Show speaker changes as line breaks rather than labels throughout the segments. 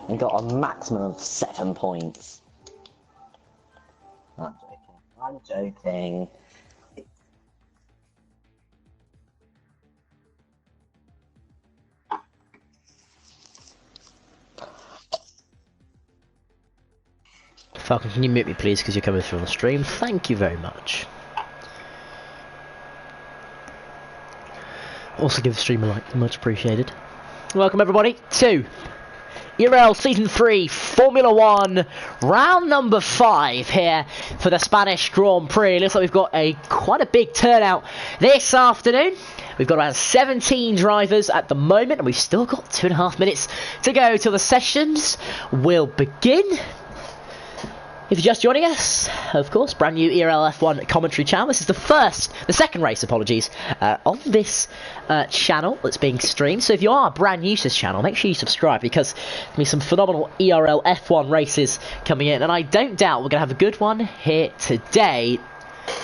We got a maximum of 7 points. I'm joking. I'm joking.
Falcon, can you mute me please, because you're coming through on the stream? Thank you very much. Also give the stream a like, much appreciated. Welcome everybody to ERL Season 3 Formula 1 round number 5 here for the Spanish Grand Prix. Looks like we've got quite a big turnout this afternoon. We've got around 17 drivers at the moment, and we've still got 2.5 minutes to go till the sessions will begin. If you're just joining us, of course, brand new ERL F1 commentary channel. This is the second race, on this channel that's being streamed. So if you are brand new to this channel, make sure you subscribe, because there'll be some phenomenal ERL F1 races coming in, and I don't doubt we're going to have a good one here today.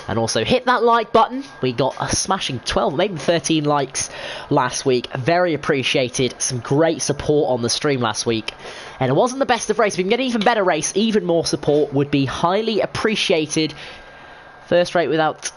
And also hit that like button. We got a smashing 12, maybe 13 likes last week. Very appreciated. Some great support on the stream last week. And it wasn't the best of race. If we can get an even better race, even more support would be highly appreciated. First race without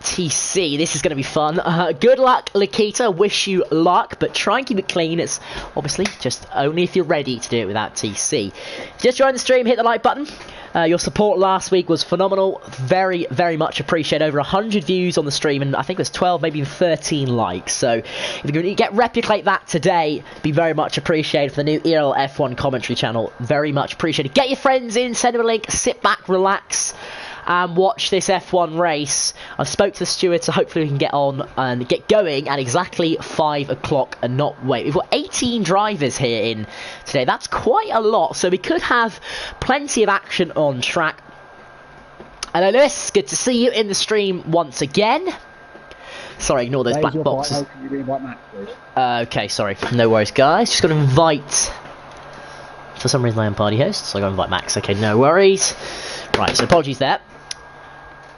TC. This is going to be fun. Good luck, Lakita. Wish you luck, but try and keep it clean. It's obviously just only if you're ready to do it without TC. Just join the stream, hit the like button. Your support last week was phenomenal. Very, very much appreciated. Over 100 views on the stream, and I think it was 12, maybe even 13 likes. So if you can replicate that today, be very much appreciated for the new ERL F1 commentary channel. Very much appreciated. Get your friends in, send them a link, sit back, relax, and watch this F1 race. I spoke to the steward, so hopefully we can get on and get going at exactly 5 o'clock and not wait. We've got 18 drivers here in today. That's quite a lot, so we could have plenty of action on track. Hello Lewis, good to see you in the stream once again. Sorry, ignore those black boxes. Okay, sorry, no worries guys. Just got to invite, for some reason I am party host, so I got to invite Max. Okay, no worries. Right, so apologies there.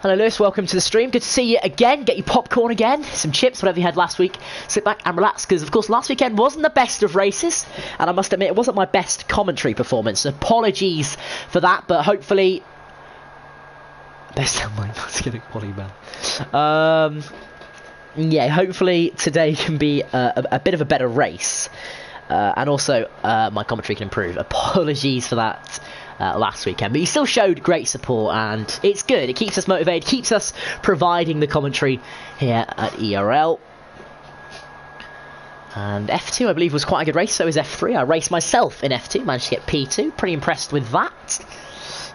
Hello Lewis, welcome to the stream. Good to see you again. Get your popcorn again, some chips, whatever you had last week. Sit back and relax, because of course last weekend wasn't the best of races, and I must admit it wasn't my best commentary performance. Apologies for that, but hopefully best of mine. Let's get a quality man. Yeah, hopefully today can be a bit of a better race, and also my commentary can improve. Apologies for that. Last weekend, but you still showed great support, and it's good. It keeps us motivated, keeps us providing the commentary here at ERL. And F2 I believe was quite a good race, so is F3. I raced myself in F2, managed to get P2, pretty impressed with that,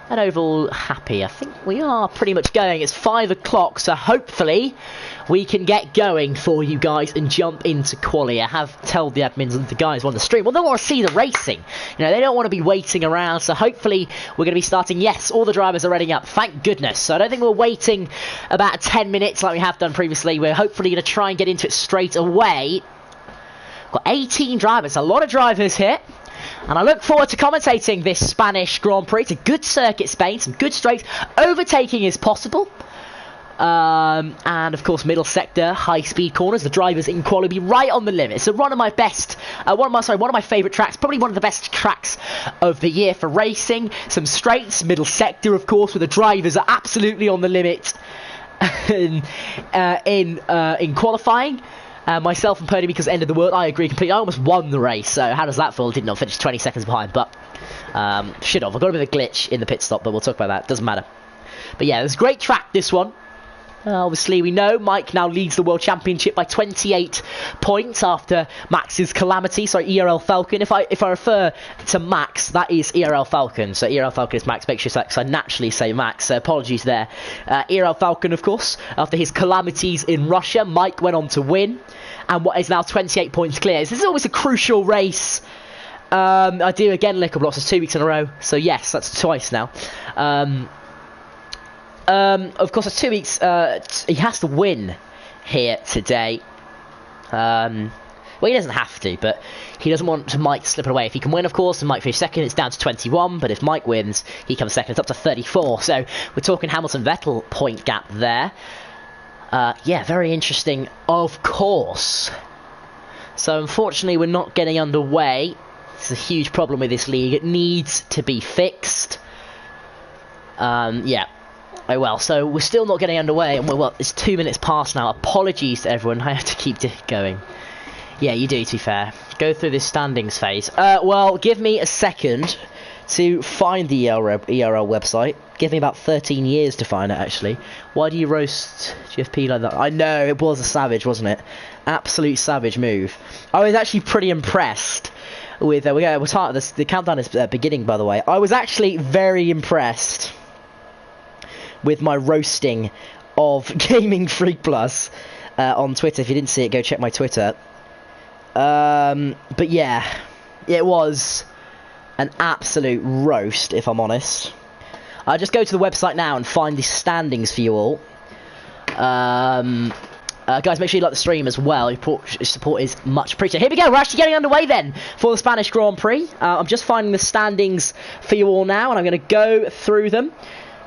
and overall happy. I think we are pretty much going. It's 5 o'clock, so hopefully we can get going for you guys and jump into quali. I have told the admins and the guys on the stream, well, they want to see the racing. You know, they don't want to be waiting around, so hopefully we're going to be starting. Yes, all the drivers are ready up, thank goodness. So I don't think we're waiting about 10 minutes like we have done previously. We're hopefully going to try and get into it straight away. Got 18 drivers, a lot of drivers here. And I look forward to commentating this Spanish Grand Prix. It's a good circuit, Spain, some good straights. Overtaking is possible. And of course middle sector, high speed corners, the drivers in quali be right on the limit. So one of my favourite tracks, probably one of the best tracks of the year for racing. Some straights, middle sector of course, where the drivers are absolutely on the limit in qualifying. Myself and Purdy, because end of the world, I agree completely. I almost won the race, so how does that feel? Did not finish 20 seconds behind, but should have. I got a bit of a glitch in the pit stop, but we'll talk about that. Doesn't matter. But yeah, it's a great track, this one. Obviously, we know Mike now leads the World Championship by 28 points after Max's calamity. Sorry, ERL Falcon. If I refer to Max, that is ERL Falcon. So ERL Falcon is Max. Make sure I naturally say Max. So apologies there. ERL Falcon, of course, after his calamities in Russia, Mike went on to win, and what is now 28 points clear. This is always a crucial race. I do again liquor blocks. It's 2 weeks in a row. So yes, that's twice now. Of course, it's 2 weeks. He has to win here today. Well, he doesn't have to, but he doesn't want Mike to slip it away. If he can win, of course, and Mike finishes second, it's down to 21. But if Mike wins, he comes second. It's up to 34. So we're talking Hamilton-Vettel point gap there. Yeah, very interesting, of course. So unfortunately, we're not getting underway It's a huge problem with this league. It needs to be fixed. Yeah. Oh well, so we're still not getting underway, and well, it's 2 minutes past now. Apologies to everyone, I have to keep going. Yeah, you do, to be fair. Go through this standings phase. Well, give me a second to find the ERL website. Give me about 13 years to find it, actually. Why do you roast GFP like that? I know, it was a savage, wasn't it? Absolute savage move. I was actually pretty impressed with... the countdown is beginning, by the way. I was actually very impressed with my roasting of Gaming Freak Plus on Twitter. If you didn't see it, go check my Twitter. But yeah, it was an absolute roast, if I'm honest. I'll just go to the website now and find the standings for you all. Guys, make sure you like the stream as well. Your support is much appreciated. Here we go. We're actually getting underway then for the Spanish Grand Prix. I'm just finding the standings for you all now, and I'm going to go through them.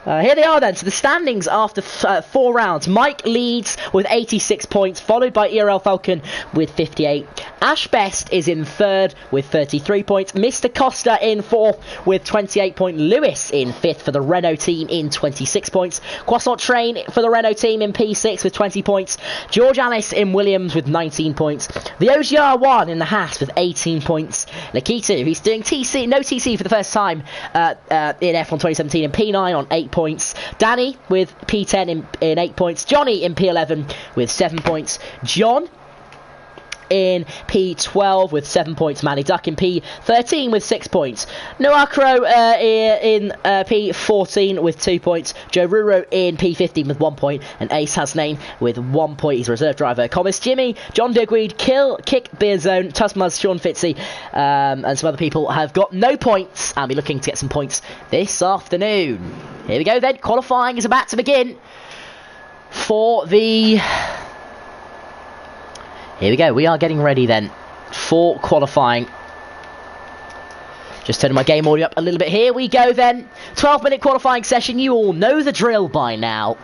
Here they are then. So the standings after 4 rounds. Mike leads with 86 points, followed by ERL Falcon with 58. Ash Best is in 3rd with 33 points. Mr. Costa in 4th with 28 points. Lewis in 5th for the Renault team in 26 points. Croissant Train for the Renault team in P6 with 20 points. George Alice in Williams with 19 points. The OGR1 in the Haas with 18 points. Lakitu, who's doing no TC for the first time in F1 2017 in P9 on 8 points. Danny with P10 in 8 points. Johnny in P11 with 7 points. John in P12 with 7 points. Manny Duck in P13 with 6 points. Noah Crow in P14 with 2 points. Joe Ruro in P15 with 1 point. And Ace Hasnane with 1 point. He's a reserve driver. Comis Jimmy, John Digweed, Kick Beerzone, Tusmuz, Sean Fitzy, and some other people have got no points and be looking to get some points this afternoon. Here we go then. Qualifying is about to begin for the... Here we go, we are getting ready then for qualifying. Just turning my game audio up a little bit. Here we go then. 12-minute qualifying session. You all know the drill by now.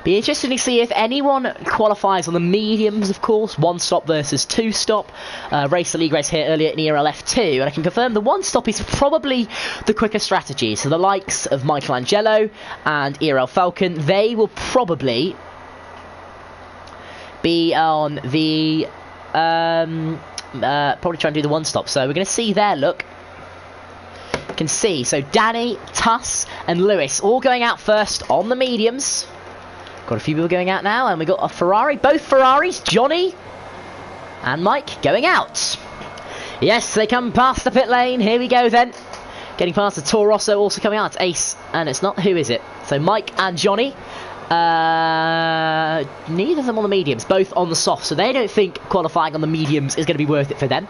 Be interesting to see if anyone qualifies on the mediums, of course. 1-stop versus 2-stop. Race the league race here earlier in ERL F2. And I can confirm the 1-stop is probably the quicker strategy. So the likes of Michelangelo and ERL Falcon, they will probably be on the probably try and do the 1-stop. So we're going to see there, look. You can see, so Danny, Tuss and Lewis all going out first on the mediums. Got a few people going out now, and we got a Ferrari, both Ferraris, Johnny and Mike going out. Yes, they come past the pit lane. Here we go then. Getting past the Toro Rosso, also coming out. It's Ace, and it's not, who is it? So Mike and Johnny. Neither of them on the mediums, both on the soft, so they don't think qualifying on the mediums is going to be worth it for them.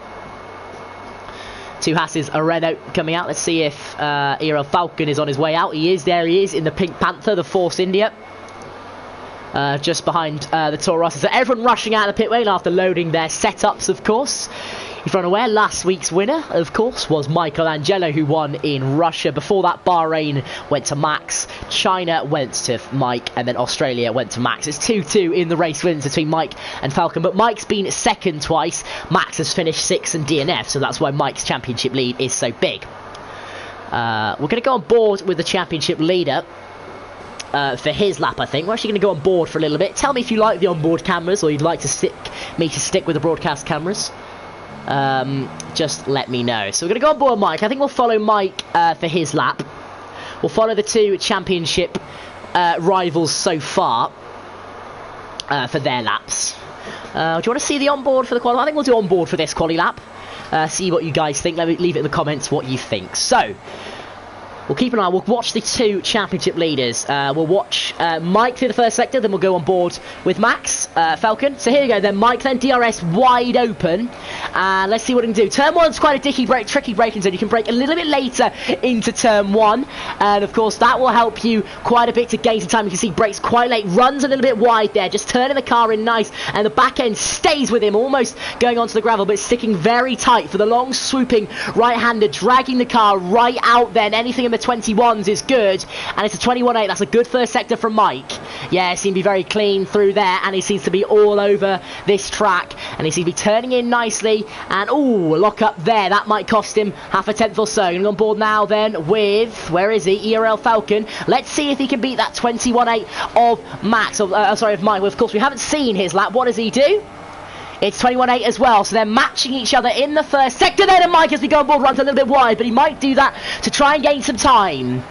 2 Hasses, a Renault coming out. Let's see if ERL Falcon is on his way out. He is, there he is, in the Pink Panther, the Force India. Just behind the Toro Rosso. So everyone rushing out of the pit lane after loading their setups, of course. If you're unaware, last week's winner, of course, was Michelangelo, who won in Russia. Before that, Bahrain went to Max, China went to Mike, and then Australia went to Max. It's 2-2 in the race wins between Mike and Falcon, but Mike's been second twice. Max has finished 6th in DNF, so that's why Mike's championship lead is so big. We're going to go on board with the championship leader for his lap, I think. We're actually going to go on board for a little bit. Tell me if you like the onboard cameras, or you'd like to stick with the broadcast cameras. Just let me know. So we're going to go on board Mike. I think we'll follow Mike for his lap. We'll follow the 2 championship rivals so far for their laps. Do you want to see the onboard for the quali? I think we'll do onboard for this quali lap. See what you guys think. Leave it in the comments what you think. So we'll keep an eye. We'll watch the 2 championship leaders. We'll watch Mike through the first sector, then we'll go on board with Max, Falcon. So here we go then. Mike, then DRS wide open. And let's see what he can do. Turn 1's quite a tricky braking zone. You can brake a little bit later into turn 1. And of course, that will help you quite a bit to gain some time. You can see brakes quite late. Runs a little bit wide there. Just turning the car in nice. And the back end stays with him, almost going onto the gravel, but sticking very tight for the long swooping right-hander, dragging the car right out then. Anything in between 21s is good, and it's a 21.8. That's a good first sector from Mike. Yeah, he seems to be very clean through there, and he seems to be all over this track, and he seems to be turning in nicely, and ooh, lock up there. That might cost him half a tenth or so. Going on board now then with, where is he? ERL Falcon. Let's see if he can beat that 21.8 of Max, of Mike. Well, of course, we haven't seen his lap. What does he do? It's 21.8 as well, so they're matching each other in the first sector there, and Mike, as we go on board, runs a little bit wide, but he might do that to try and gain some time.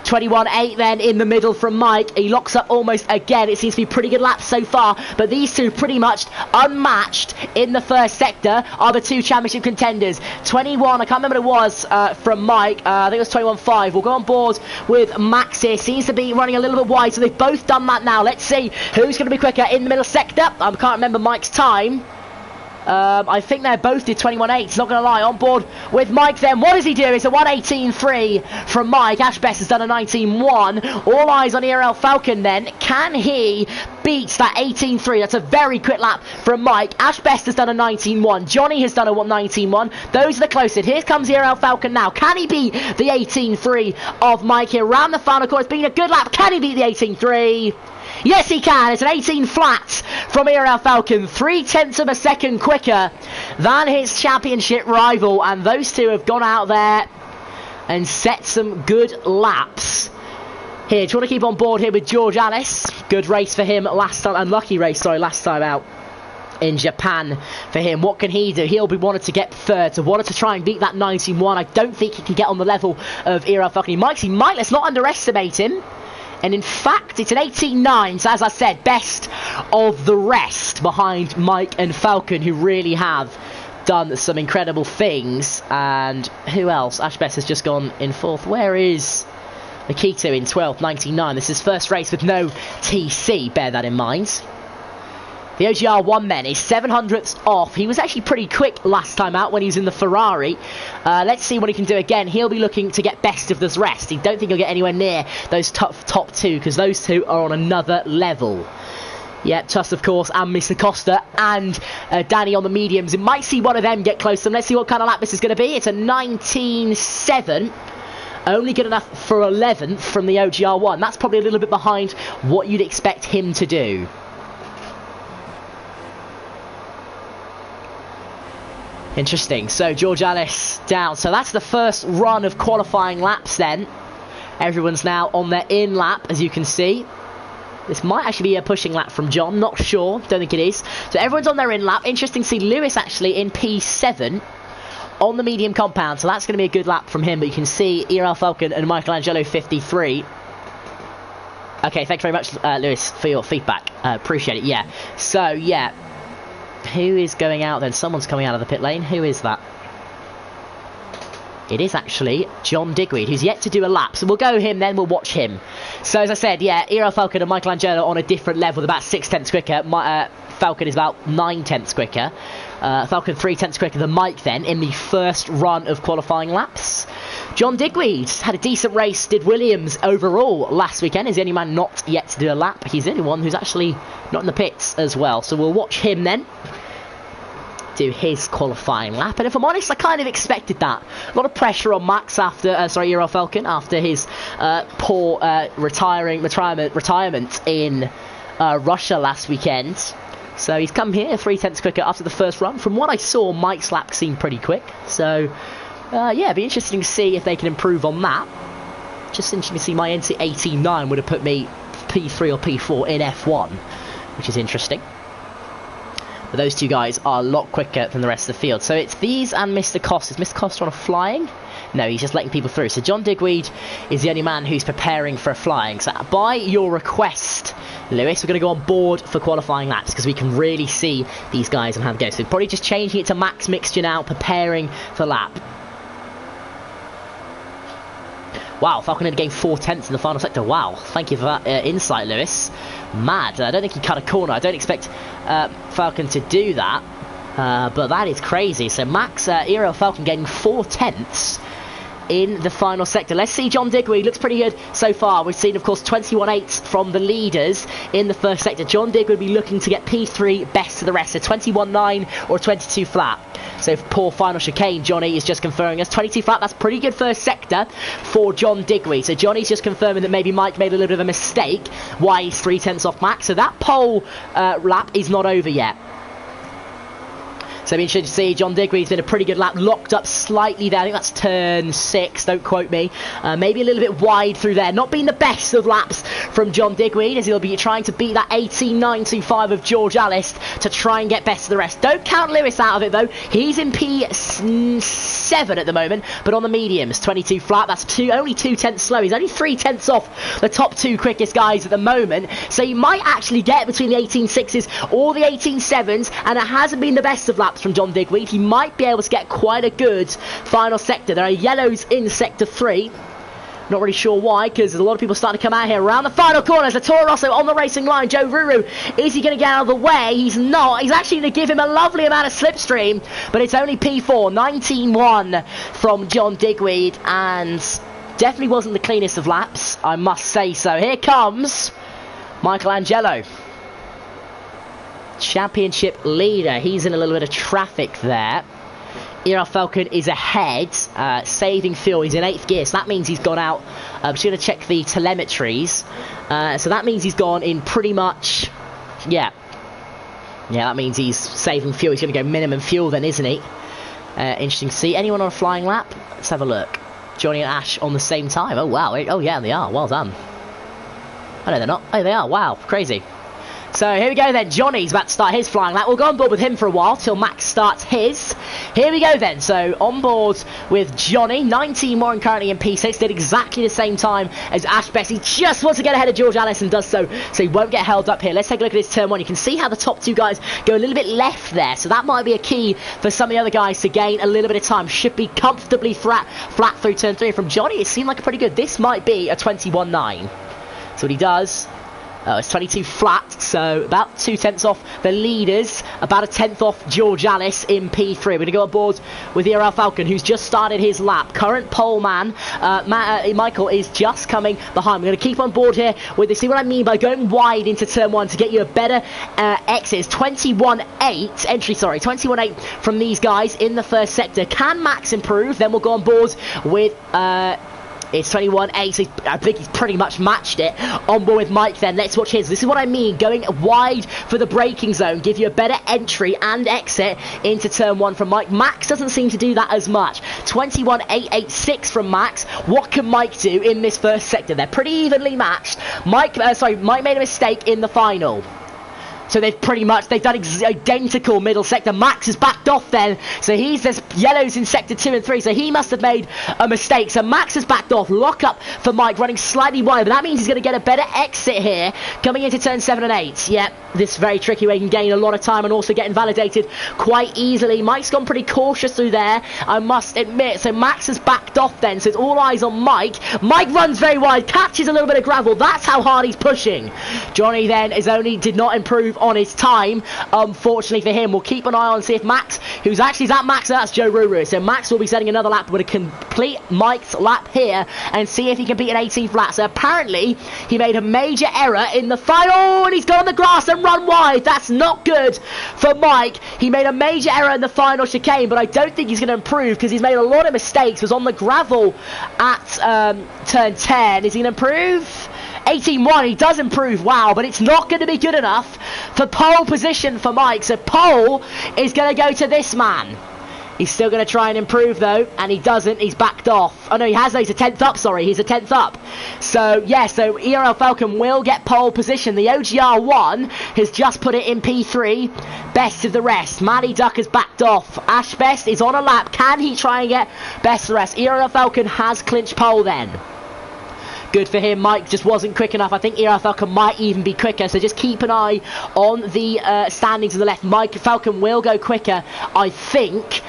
21.8 then in the middle from Mike. He locks up almost again. It seems to be pretty good laps so far, but these two pretty much unmatched in the first sector are the two championship contenders. 21, I can't remember what it was from Mike. I think it was 21.5. We'll go on board with Max here. Seems to be running a little bit wide, so they've both done that now. Let's see who's going to be quicker in the middle sector. I can't remember Mike's time. I think they both did 21.8, not going to lie. On board with Mike then. What does he do? It's a 1:18.3 from Mike. Ashbest has done a 19.1. All eyes on ERL Falcon then. Can he beat that 18.3? That's a very quick lap from Mike. Ashbest has done a 19.1. Johnny has done a 19.1. Those are the closest. Here comes ERL Falcon now. Can he beat the 18.3 of Mike here? Round the final course, being a good lap. Can he beat the 18.3? Yes, he can. It's an 18 flat from ERL Falcon, 0.3 of a second quicker than his championship rival, and those two have gone out there and set some good laps. Here, do you want to keep on board here with George Alice? Good race for him last time, unlucky race, sorry, last time out in Japan for him. What can he do? He'll be wanted to get third, so wanted to try and beat that 19.1. I don't think he can get on the level of ERL Falcon. He might, let's not underestimate him. And in fact, it's an 18.9, so as I said, best of the rest behind Mike and Falcon, who really have done some incredible things. And who else? Ashbest has just gone in fourth. Where is Nikito in 12th, 19.9? This is his first race with no TC, bear that in mind. The OGR 1 then is 700ths off. He was actually pretty quick last time out when he was in the Ferrari. Let's see what he can do again. He'll be looking to get best of this rest. I don't think he'll get anywhere near those top two, because those two are on another level. Yep, Tuss, of course, and Mr. Costa and Danny on the mediums. It might see one of them get close to them. Let's see what kind of lap this is going to be. It's a 19.7. Only good enough for 11th from the OGR 1. That's probably a little bit behind what you'd expect him to do. Interesting. So George Alice down. So that's the first run of qualifying laps then. Everyone's now on their in lap, as you can see. This might actually be a pushing lap from John. Not sure. Don't think it is. So everyone's on their in lap. Interesting to see Lewis actually in P7 on the medium compound. So that's going to be a good lap from him. But you can see ERL Falcon and Michelangelo 53. Okay, thanks very much, Lewis, for your feedback. Appreciate it. Yeah. So, yeah. Who is going out then? Someone's coming out of the pit lane. Who is that? It is actually John Digweed, who's yet to do a lap. So we'll go him, then we'll watch him. So as I said, yeah, ERL Falcon and Michelangelo on a different level, about 6/10 quicker. Falcon is about 9/10 quicker. Falcon 3/10 quicker than Mike then in the first run of qualifying laps. John Digweed had a decent race, did Williams overall last weekend. He's the only man not yet to do a lap. He's the only one who's actually not in the pits as well. So we'll watch him then do his qualifying lap, and if I'm honest, I kind of expected that. A lot of pressure on Max after, ERL Falcon after his poor retirement in Russia last weekend. So he's come here 3/10 quicker after the first run. From what I saw, Mike's lap seemed pretty quick. So yeah, it'd be interesting to see if they can improve on that. Just interesting to see my NC 18.9 would have put me P3 or P4 in F1, which is interesting. But those two guys are a lot quicker than the rest of the field. So it's these and Mr. Costa. Is Mr. Costa on a flying? No, he's just letting people through. So John Digweed is the only man who's preparing for a flying. So by your request, Lewis, we're going to go on board for qualifying laps because we can really see these guys and have a go. So probably just changing it to max mixture now, preparing for lap. Wow, Falcon had gained 4/10 in the final sector. Wow, thank you for that insight, Lewis. Mad. I don't think he cut a corner. I don't expect Falcon to do that. But that is crazy. So Max, ERL Falcon gaining 4/10 in the final sector. Let's see John Digweed. Looks pretty good so far. We've seen, of course, 21.8 from the leaders in the first sector. John Digweed will be looking to get P3 best of the rest, so 21.9 or 22 flat. So for poor final chicane, Johnny is just confirming us 22 flat. That's pretty good first sector for John Digweed. So Johnny's just confirming that maybe Mike made a little bit of a mistake. Why he's 3/10 off Max. So that pole lap is not over yet. So it'll be interesting to see. John Digweed's been a pretty good lap, locked up slightly there. I think that's turn 6, don't quote me. Maybe a little bit wide through there. Not been the best of laps from John Digweed, as he'll be trying to beat that 18.925 of George Alice to try and get best of the rest. Don't count Lewis out of it though. He's in P7 at the moment, but on the mediums, 22 flat. That's only 2/10 slow. He's only 3/10 off the top 2 quickest guys at the moment. So he might actually get between the 18.6s or the 18.7s, and it hasn't been the best of laps from John Digweed. He might be able to get quite a good final sector. There are yellows in sector 3. Not really sure why, because there's a lot of people starting to come out here around the final corners. The Toro Rosso on the racing line. Joe Ruru, is he going to get out of the way? He's not. He's actually going to give him a lovely amount of slipstream, but it's only P4. 19.1 from John Digweed, and definitely wasn't the cleanest of laps, I must say so. Here comes Michelangelo, championship leader. He's in a little bit of traffic there. ERL Falcon is ahead, saving fuel. He's in 8th gear, so that means he's gone out. I'm just going to check the telemetries. So that means he's gone in pretty much, yeah, that means he's saving fuel. He's going to go minimum fuel then, isn't he? Interesting to see. Anyone on a flying lap? Let's have a look. Johnny and Ash on the same time. Oh wow, oh yeah, they are. Well done. Oh no, they're not. Oh, they are. Wow, crazy. So here we go then. Johnny's about to start his flying lap. We'll go on board with him for a while till Max starts his. Here we go then. So on board with Johnny. 19 more and currently in P6. Did exactly the same time as Ash Best. He just wants to get ahead of George Alice and does so. So he won't get held up here. Let's take a look at his turn 1. You can see how the top 2 guys go a little bit left there. So that might be a key for some of the other guys to gain a little bit of time. Should be comfortably flat through turn 3. From Johnny, it seemed like a pretty good. This might be a 21.9. So what he does... it's 22 flat, so about 2/10 off the leaders, about a 10th off George Alice in P3. We're going to go on board with ERL Falcon, who's just started his lap. Current pole man, Michael, is just coming behind. We're going to keep on board here with this. See what I mean by going wide into turn 1 to get you a better exit. It's 21.8, entry, sorry, 21.8 from these guys in the first sector. Can Max improve? Then we'll go on board with... it's 21.8, so I think he's pretty much matched it. On board with Mike then. Let's watch his. This is what I mean. Going wide for the braking zone. Give you a better entry and exit into turn 1 from Mike. Max doesn't seem to do that as much. 21.886 from Max. What can Mike do in this first sector? They're pretty evenly matched. Mike made a mistake in the final. So they've done identical middle sector. Max has backed off then. So there's yellows in sector 2 and 3. So he must have made a mistake. So Max has backed off. Lock up for Mike, running slightly wide. But that means he's going to get a better exit here, coming into turn 7 and 8. Yep, this is very tricky where he can gain a lot of time and also get invalidated quite easily. Mike's gone pretty cautious through there, I must admit. So Max has backed off then. So it's all eyes on Mike. Mike runs very wide, catches a little bit of gravel. That's how hard he's pushing. Johnny then did not improve on his time, unfortunately for him. We'll keep an eye on, see if Max, who's actually at Max, that's Joe Ruru. So Max will be setting another lap with a complete Mike's lap here and see if he can beat an 18 flat. So apparently he made a major error in the final, and he's gone on the grass and run wide. That's not good for Mike. He made a major error in the final chicane, but I don't think he's going to improve because he's made a lot of mistakes. Was on the gravel at turn 10. Is he going to improve? 18.1, he does improve, wow, but it's not going to be good enough for pole position for Mike. So pole is going to go to this man. He's still going to try and improve though, and he doesn't. He's backed off. Oh no, he has. No, he's a 10th up. Sorry, he's a 10th up. So yeah, so ERL Falcon will get pole position. The OGR 1 has just put it in P3. Best of the rest. Matty Duck has backed off. Ash Best is on a lap. Can he try and get best of the rest? ERL Falcon has clinched pole then. Good for him. Mike just wasn't quick enough. I think ERL Falcon might even be quicker, so just keep an eye on the standings to the left. Mike Falcon will go quicker, I think,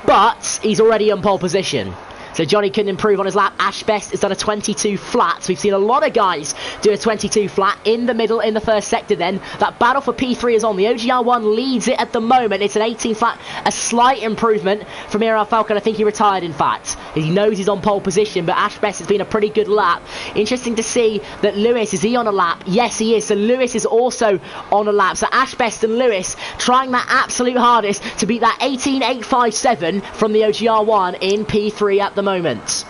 but he's already on pole position. So Johnny couldn't improve on his lap. Ash Best has done a 22 flat. So we've seen a lot of guys do a 22 flat in the middle in the first sector then. That battle for P3 is on. The OGR1 leads it at the moment. It's an 18 flat, a slight improvement from ERL Falcon. I think he retired, in fact. He knows he's on pole position, but Ash Best has been a pretty good lap. Interesting to see that Lewis, is he on a lap? Yes, he is. So Lewis is also on a lap. So Ash Best and Lewis trying their absolute hardest to beat that 18.857 from the OGR1 in P3 at the moment.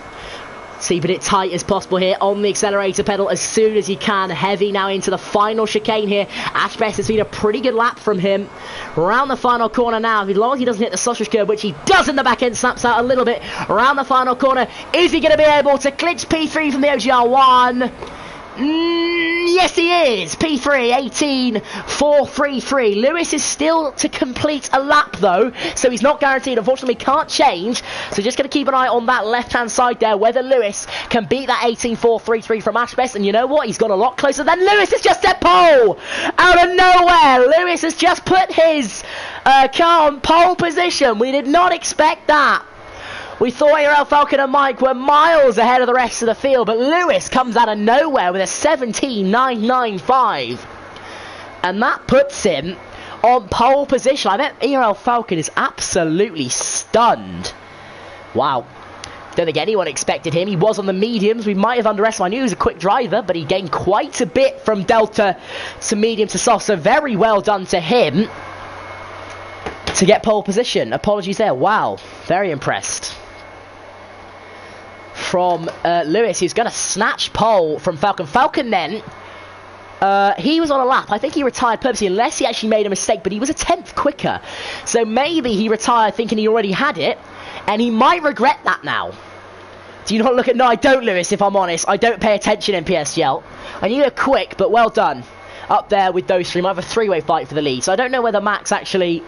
Keeping it tight as possible here on the accelerator pedal as soon as he can. Heavy now into the final chicane here. Ash Best has been a pretty good lap from him. Around the final corner now. As long as he doesn't hit the sausage curb, which he does in the back end, snaps out a little bit. Around the final corner. Is he going to be able to clinch P3 from the OGR1? Yes, he is. P3, 18.433. Lewis is still to complete a lap, though, so he's not guaranteed. Unfortunately, can't change. So just going to keep an eye on that left-hand side there, whether Lewis can beat that 18.433 from Ash Best. And you know what? He's got a lot closer than Lewis has just set pole. Out of nowhere, Lewis has just put his car on pole position. We did not expect that. We thought ERL Falcon and Mike were miles ahead of the rest of the field, but Lewis comes out of nowhere with a 17.995. And that puts him on pole position. I bet ERL Falcon is absolutely stunned. Wow. Don't think anyone expected him. He was on the mediums. We might have underestimated. I knew he was a quick driver, but he gained quite a bit from Delta to medium to soft. So very well done to him to get pole position. Apologies there. Wow. Very impressed. From Lewis, who's going to snatch pole from Falcon. Falcon then, he was on a lap. I think he retired purposely, unless he actually made a mistake, but he was a 10th quicker. So maybe he retired thinking he already had it, and he might regret that now. Do you not look at... No, I don't, Lewis, if I'm honest. I don't pay attention in PSGL. I knew you were quick, but well done. Up there with those three. Might have a three-way fight for the lead. So I don't know whether Max actually...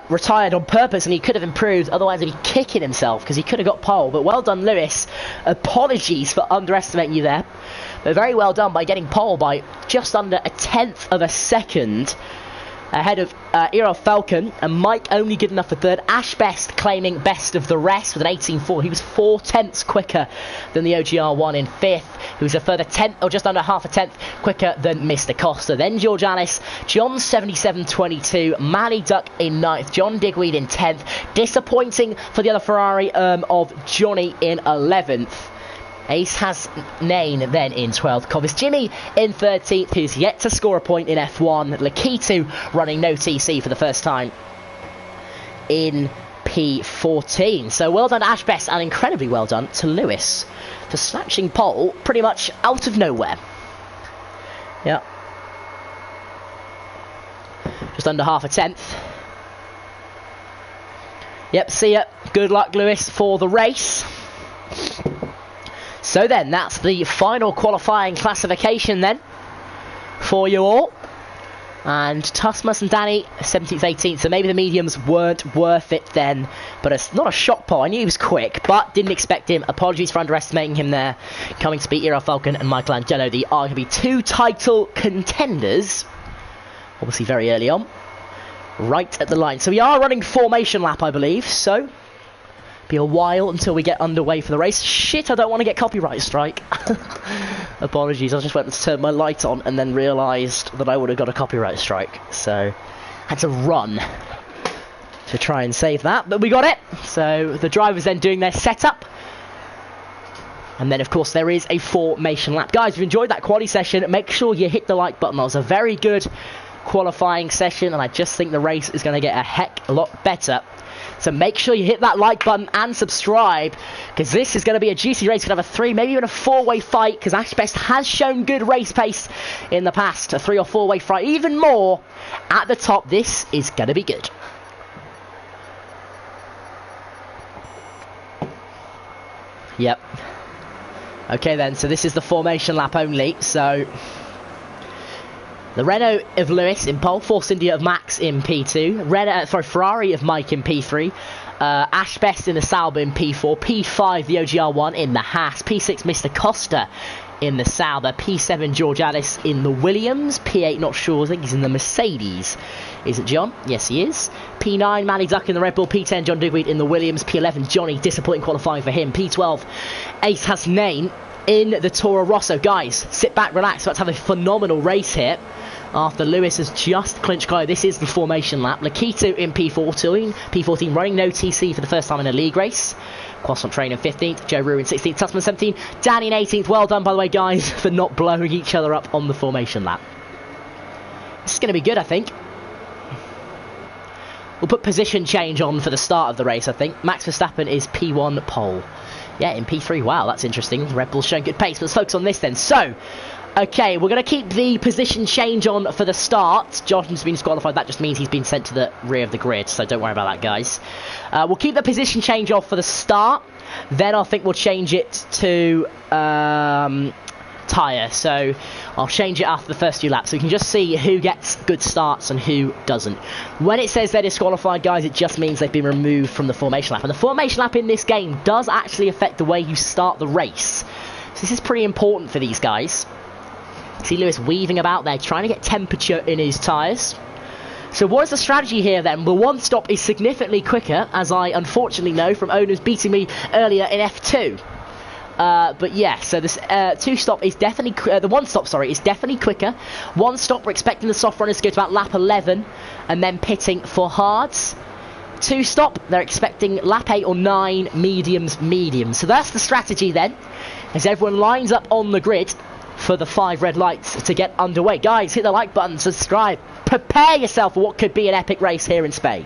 retired on purpose, and he could have improved, otherwise he'd be kicking himself because he could have got pole. But well done, Lewis. Apologies for underestimating you there, but very well done by getting pole by just under a 10th of a second ahead of ERL Falcon, and Mike only good enough for third. Ash Best claiming best of the rest with an 18.4. He was 4/10ths quicker than the OGR1 in fifth, who was a further 10th, or just under half a 10th quicker than Mr. Costa. Then George Alice, John 77.22, Mally Duck in 9th, John Digweed in 10th. Disappointing for the other Ferrari of Johnny in 11th. Ace has Nain then in 12th. Covis Jimmy in 13th, who's yet to score a point in F1. Lakitu running no TC for the first time in P14. So well done to Ash Best, and incredibly well done to Lewis for snatching pole pretty much out of nowhere. Yeah. Just under half a 10th. Yep, see ya. Good luck, Lewis, for the race. So then, that's the final qualifying classification then for you all. And Tusmus and Danny, 17th, 18th, so maybe the mediums weren't worth it then. But it's not a shock pole. I knew he was quick, but didn't expect him. Apologies for underestimating him there. Coming to beat ERL Falcon and Michelangelo, the arguably two title contenders. Obviously very early on. Right at the line. So we are running formation lap, I believe, so... be a while until we get underway for the race. Shit, I don't want to get copyright strike. Apologies, I just went to turn my light on and then realised that I would have got a copyright strike. So, had to run to try and save that, but we got it. So, the drivers then doing their setup. And then, of course, there is a formation lap. Guys, if you enjoyed that quali session, make sure you hit the like button. That was a very good qualifying session, and I just think the race is going to get a heck a lot better. So make sure you hit that like button and subscribe, because this is going to be a juicy race. It's going to have a 3, maybe even a 4-way fight, because Ash Best has shown good race pace in the past. A 3 or 4-way fight, even more at the top. This is going to be good. Yep. Okay then, so this is the formation lap only. So the Renault of Lewis in pole, Force India of Max in P2, Ferrari of Mike in P3, Ash Best in the Sauber in P4, P5 the OGR1 in the Haas, P6 Mr. Costa in the Sauber, P7 George Alice in the Williams, P8 not sure, I think he's in the Mercedes. Is it John? Yes, he is. P9 Manny Duck in the Red Bull, P10 John Digweed in the Williams, P11 Johnny, disappointing qualifying for him, P12 Ace Hasnain in the Toro Rosso. Guys, sit back, relax, let's have a phenomenal race here. After Lewis has just clinched qualifying, this is the formation lap. Lakitu in P14 running no TC for the first time in a league race. Croissant Train in 15th, Joe Rue in 16th, Tussman 17th, Danny in 18th. Well done, by the way, guys, for not blowing each other up on the formation lap. This is going to be good, I think. We'll put position change on for the start of the race, I think. Max Verstappen is P1 pole. Yeah, in P3. Wow, that's interesting. Red Bull's showing good pace. Let's focus on this then. So, okay, we're going to keep the position change on for the start. Johnson's been disqualified. That just means he's been sent to the rear of the grid, so don't worry about that, guys. We'll keep the position change off for the start. Then I think we'll change it to tyre. So I'll change it after the first few laps, so you can just see who gets good starts and who doesn't. When it says they're disqualified, guys, it just means they've been removed from the formation lap. And the formation lap in this game does actually affect the way you start the race. So this is pretty important for these guys. See Lewis weaving about there, trying to get temperature in his tyres. So what is the strategy here then? The one stop is significantly quicker, as I unfortunately know from owners beating me earlier in F2. But yeah, so this two stop is definitely the one stop, sorry, is definitely quicker. One stop, we're expecting the soft runners to go to about lap 11 and then pitting for hards. Two stop, they're expecting lap 8 or 9, mediums. So that's the strategy then, as everyone lines up on the grid for the 5 red lights to get underway. Guys, hit the like button, subscribe, prepare yourself for what could be an epic race here in Spain.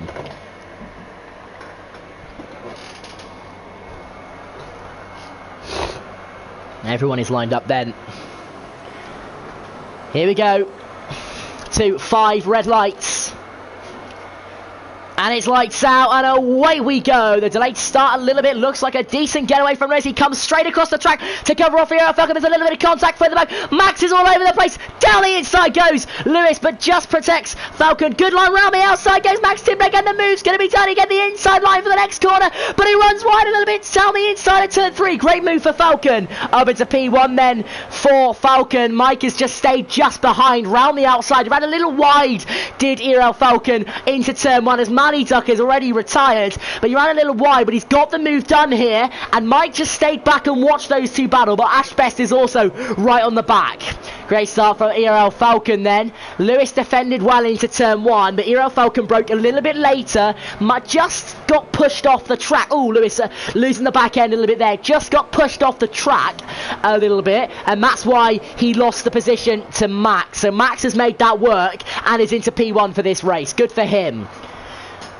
Everyone is lined up then. Here we go to 5 red lights. And it's lights out, and away we go. The delayed start a little bit. Looks like a decent getaway from Rez. He comes straight across the track to cover off here. Falcon, there's a little bit of contact further back. Max is all over the place. Down the inside goes Lewis, but just protects Falcon. Good line round the outside goes Max Timberlake, and the move's going to be done. He gets the inside line for the next corner, but he runs wide a little bit down the inside of turn 3. Great move for Falcon. Up into P1 then for Falcon. Mike has just stayed just behind, round the outside. He ran a little wide, did ERL Falcon, into turn 1 as Manny Duck is already retired, but he ran a little wide, but he's got the move done here, and Mike just stayed back and watched those two battle, but Ash Best is also right on the back. Great start from ERL Falcon then. Lewis defended well into turn 1, but ERL Falcon broke a little bit later. Just got pushed off the track. Oh, Lewis losing the back end a little bit there. Just got pushed off the track a little bit, and that's why he lost the position to Max. So Max has made that work and is into P1 for this race. Good for him.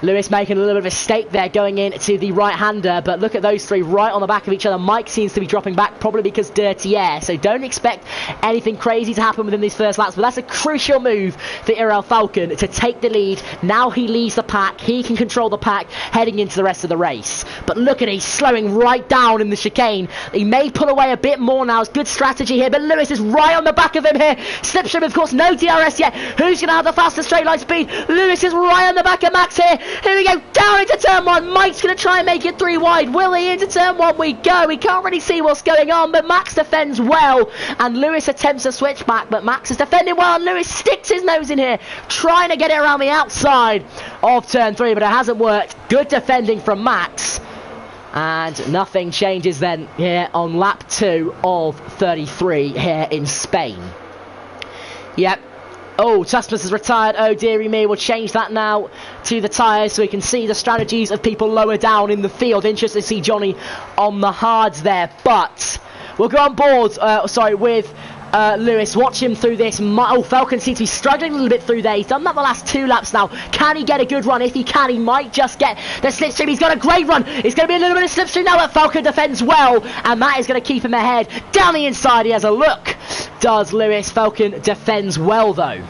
Lewis making a little bit of a mistake there going in to the right-hander, but look at those three right on the back of each other. Mike seems to be dropping back, probably because dirty air, so don't expect anything crazy to happen within these first laps, but that's a crucial move for ERL Falcon to take the lead. Now he leads the pack, he can control the pack heading into the rest of the race. But look at it, he's slowing right down in the chicane. He may pull away a bit more now. It's good strategy here, but Lewis is right on the back of him here. Slipstream, of course, no DRS yet. Who's going to have the fastest straight line speed? Lewis is right on the back of Max here. Here we go, down into turn 1. Mike's going to try and make it 3 wide. Will he? Into turn 1 we go. We can't really see what's going on, but Max defends well, and Lewis attempts a switch back, but Max is defending well, and Lewis sticks his nose in here, trying to get it around the outside of turn 3, but it hasn't worked. Good defending from Max, and nothing changes then here on lap 2 of 33 here in Spain. Yep. Oh, Tusmus has retired. Oh, dearie me. We'll change that now to the tyres so we can see the strategies of people lower down in the field. Interesting to see Johnny on the hards there. But we'll go on board, with Lewis. Watch him through this. Oh, Falcon seems to be struggling a little bit through there. He's done that the last 2 laps now. Can he get a good run? If he can, he might just get the slipstream. He's got a great run. It's going to be a little bit of slipstream now, but Falcon defends well, and that is going to keep him ahead. Down the inside, he has a look. Does Lewis. Falcon defends well, though.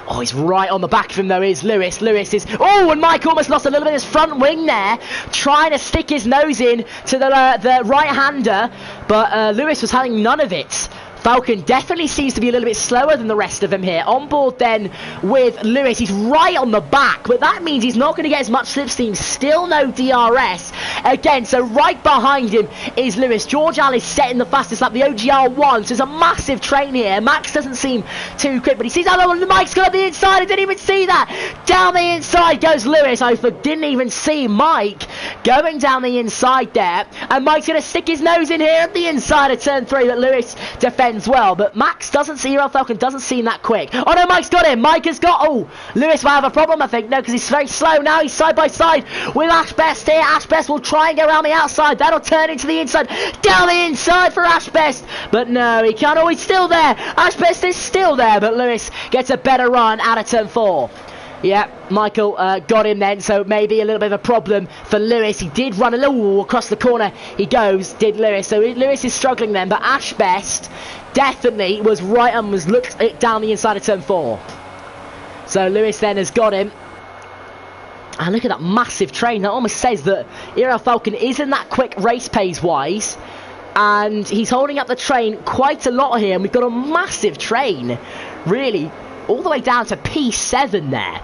Oh, he's right on the back of him, though, is Lewis. Lewis is... Oh, and Mike almost lost a little bit of his front wing there, trying to stick his nose in to the right-hander, but Lewis was having none of it. Falcon definitely seems to be a little bit slower than the rest of them here. On board then with Lewis. He's right on the back, but that means he's not going to get as much slipstream. Still no DRS. again. So right behind him is Lewis. George Alice setting the fastest lap, the OGR1. So there's a massive train here. Max doesn't seem too quick, but he sees how the Mike's got the inside. I didn't even see that. Down the inside goes Lewis. I didn't even see Mike going down the inside there. And Mike's going to stick his nose in here at the inside of turn 3, but Lewis defends well. But Max doesn't see ERL Falcon, doesn't seem that quick. Oh no, Mike's got him. Mike has got... Oh, Lewis might have a problem, I think. No, because he's very slow now. He's side by side with Ash Best here. Ash Best will try and go around the outside. That'll turn into the inside. Down the inside for Ash Best. But no, he can't. Oh, he's still there. Ash Best is still there, but Lewis gets a better run out of turn 4. Yeah, Michael got him then, so maybe a little bit of a problem for Lewis. He did run a little across the corner. He goes, did Lewis. So Lewis is struggling then, but Ash Best definitely was right and was looked it down the inside of turn 4. So Lewis then has got him. And look at that massive train. That almost says that ERL Falcon isn't that quick race pace wise. And he's holding up the train quite a lot here. And we've got a massive train, really, all the way down to P7 there.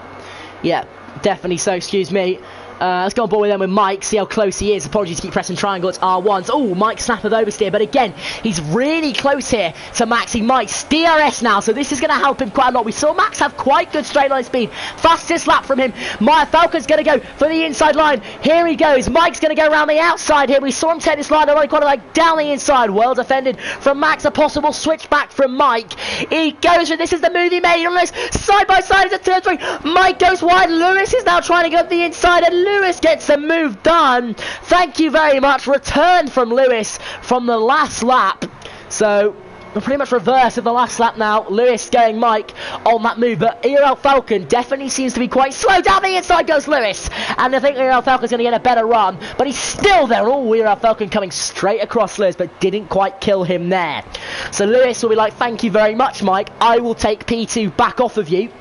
Yeah, definitely so, excuse me. Let's go on board with them with Mike, see how close he is. Apologies to keep pressing triangle, it's R1s. Oh, Mike snap of oversteer, but again, he's really close here to Max. He might DRS now, so this is going to help him quite a lot. We saw Max have quite good straight line speed. Fastest lap from him. Maya Falcon's going to go for the inside line. Here he goes. Mike's going to go around the outside here. We saw him take this line, they're quite like down the inside. Well defended from Max. A possible switch back from Mike. He goes for this is the move he made on this. Side by side is a turn 3. Mike goes wide. Lewis is now trying to go up the inside, and Lewis gets the move done. Thank you very much. Return from Lewis from the last lap. So we're pretty much reverse of the last lap now. Lewis going Mike on that move, but ERL Falcon definitely seems to be quite slow. Down the inside goes Lewis, and I think ERL Falcon's going to get a better run, but he's still there. Oh, ERL Falcon coming straight across Lewis, but didn't quite kill him there. So Lewis will be like, thank you very much, Mike. I will take P2 back off of you.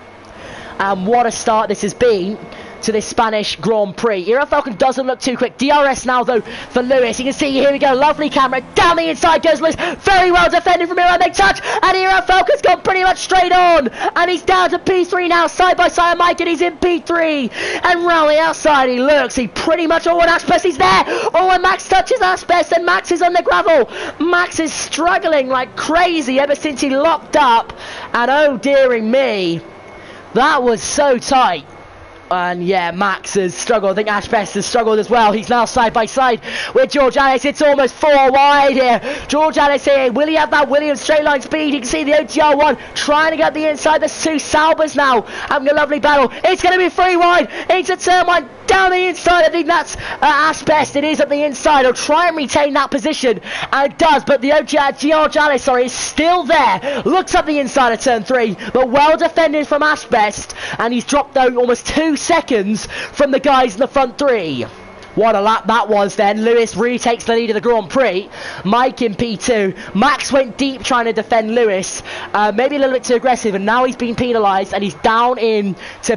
And what a start this has been to this Spanish Grand Prix. ERL Falcon doesn't look too quick. DRS now though for Lewis. You can see here we go, lovely camera. Down the inside goes Lewis. Very well defended from ERL. They touch, and ERL Falcon's gone pretty much straight on, and he's down to P3 now, side by side with Mike, and he's in P3. And round the outside he looks. He pretty much, oh, and Ash Best is there. Oh, and Max touches Ash Best, and Max is on the gravel. Max is struggling like crazy ever since he locked up, and oh dearing me, that was so tight. And yeah, Max has struggled. I think Ash Best has struggled as well. He's now side by side with George Alice. It's almost 4 wide here. George Alice here. Will he have that Williams straight line speed? You can see the OTR1 trying to get the inside. There's 2 Salbers now having a lovely battle. It's going to be 3 wide into turn 1. Down the inside, I think that's Ash Best. It is at the inside. He'll try and retain that position, and it does, but the George Alice, is still there. Looks up the inside of turn 3, but well defended from Ash Best, and he's dropped though almost 2 seconds from the guys in the front 3. What a lap that was then. Lewis retakes the lead of the Grand Prix. Mike in P2. Max went deep trying to defend Lewis. Maybe a little bit too aggressive, and now he's been penalised, and he's down in to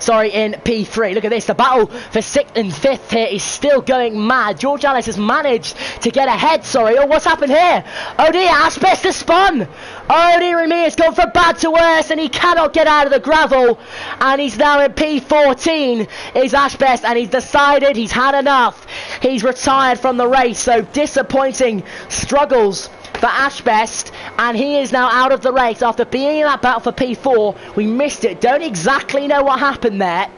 in P3. Look at this, the battle for 6th and 5th here is still going mad. George Alice has managed to get ahead, Oh, what's happened here? Oh dear, Ash Best has spun. Oh dear me, it's gone from bad to worse, and he cannot get out of the gravel, and he's now in P14 is Ash Best, and he's decided he's had enough. He's retired from the race, so disappointing struggles for Ash Best, and he is now out of the race after being in that battle for P4. We missed it. Don't exactly know what happened there.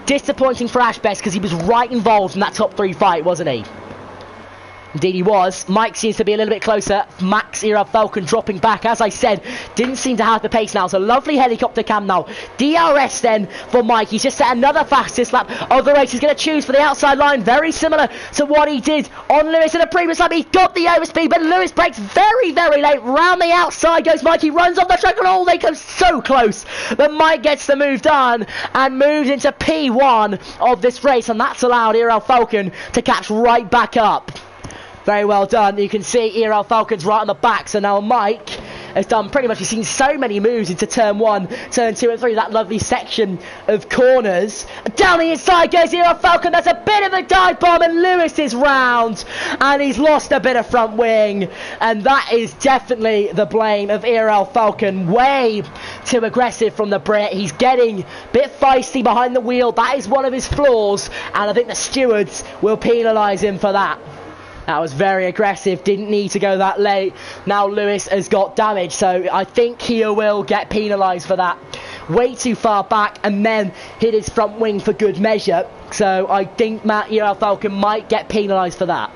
Disappointing for Ash Best because he was right involved in that top 3 fight, wasn't he? Indeed he was. Mike seems to be a little bit closer. Max ERL Falcon dropping back. As I said, didn't seem to have the pace now. So lovely helicopter cam now. DRS then for Mike. He's just set another fastest lap of the race. He's going to choose for the outside line. Very similar to what he did on Lewis in the previous lap. He got the overspeed, but Lewis breaks very, very late. Round the outside goes Mike. He runs off the track, and oh, they come so close. But Mike gets the move done and moves into P1 of this race. And that's allowed ERL Falcon to catch right back up. Very well done. You can see ERL Falcon's right on the back. So now Mike has done pretty much, he's seen so many moves into turn 1, turn 2 and 3, that lovely section of corners. Down the inside goes ERL Falcon. That's a bit of a dive bomb, and Lewis is round, and he's lost a bit of front wing, and that is definitely the blame of ERL Falcon. Way too aggressive from the Brit. He's getting a bit feisty behind the wheel. That is one of his flaws, and I think the stewards will penalise him for that. That was very aggressive, didn't need to go that late. Now Lewis has got damage, so I think he will get penalised for that. Way too far back and then hit his front wing for good measure. So I think Matt ERL Falcon might get penalised for that.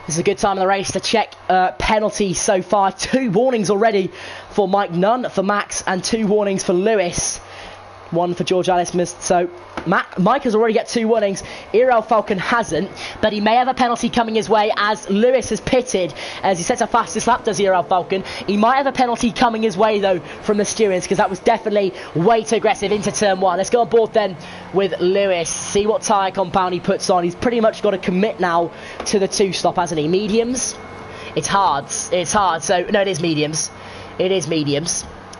This is a good time in the race to check penalties so far. 2 warnings already for Mike, none for Max, and 2 warnings for Lewis. 1 for George Alice missed. So Mike has already got 2 warnings. ERL Falcon hasn't, but he may have a penalty coming his way as Lewis has pitted as he sets a fastest lap, does ERL Falcon. He might have a penalty coming his way though from the stewards, because that was definitely way too aggressive into turn 1. Let's go on board then with Lewis, see what tyre compound he puts on. He's pretty much got to commit now to the 2-stop, hasn't he? Mediums? It's hard, so no, it is mediums.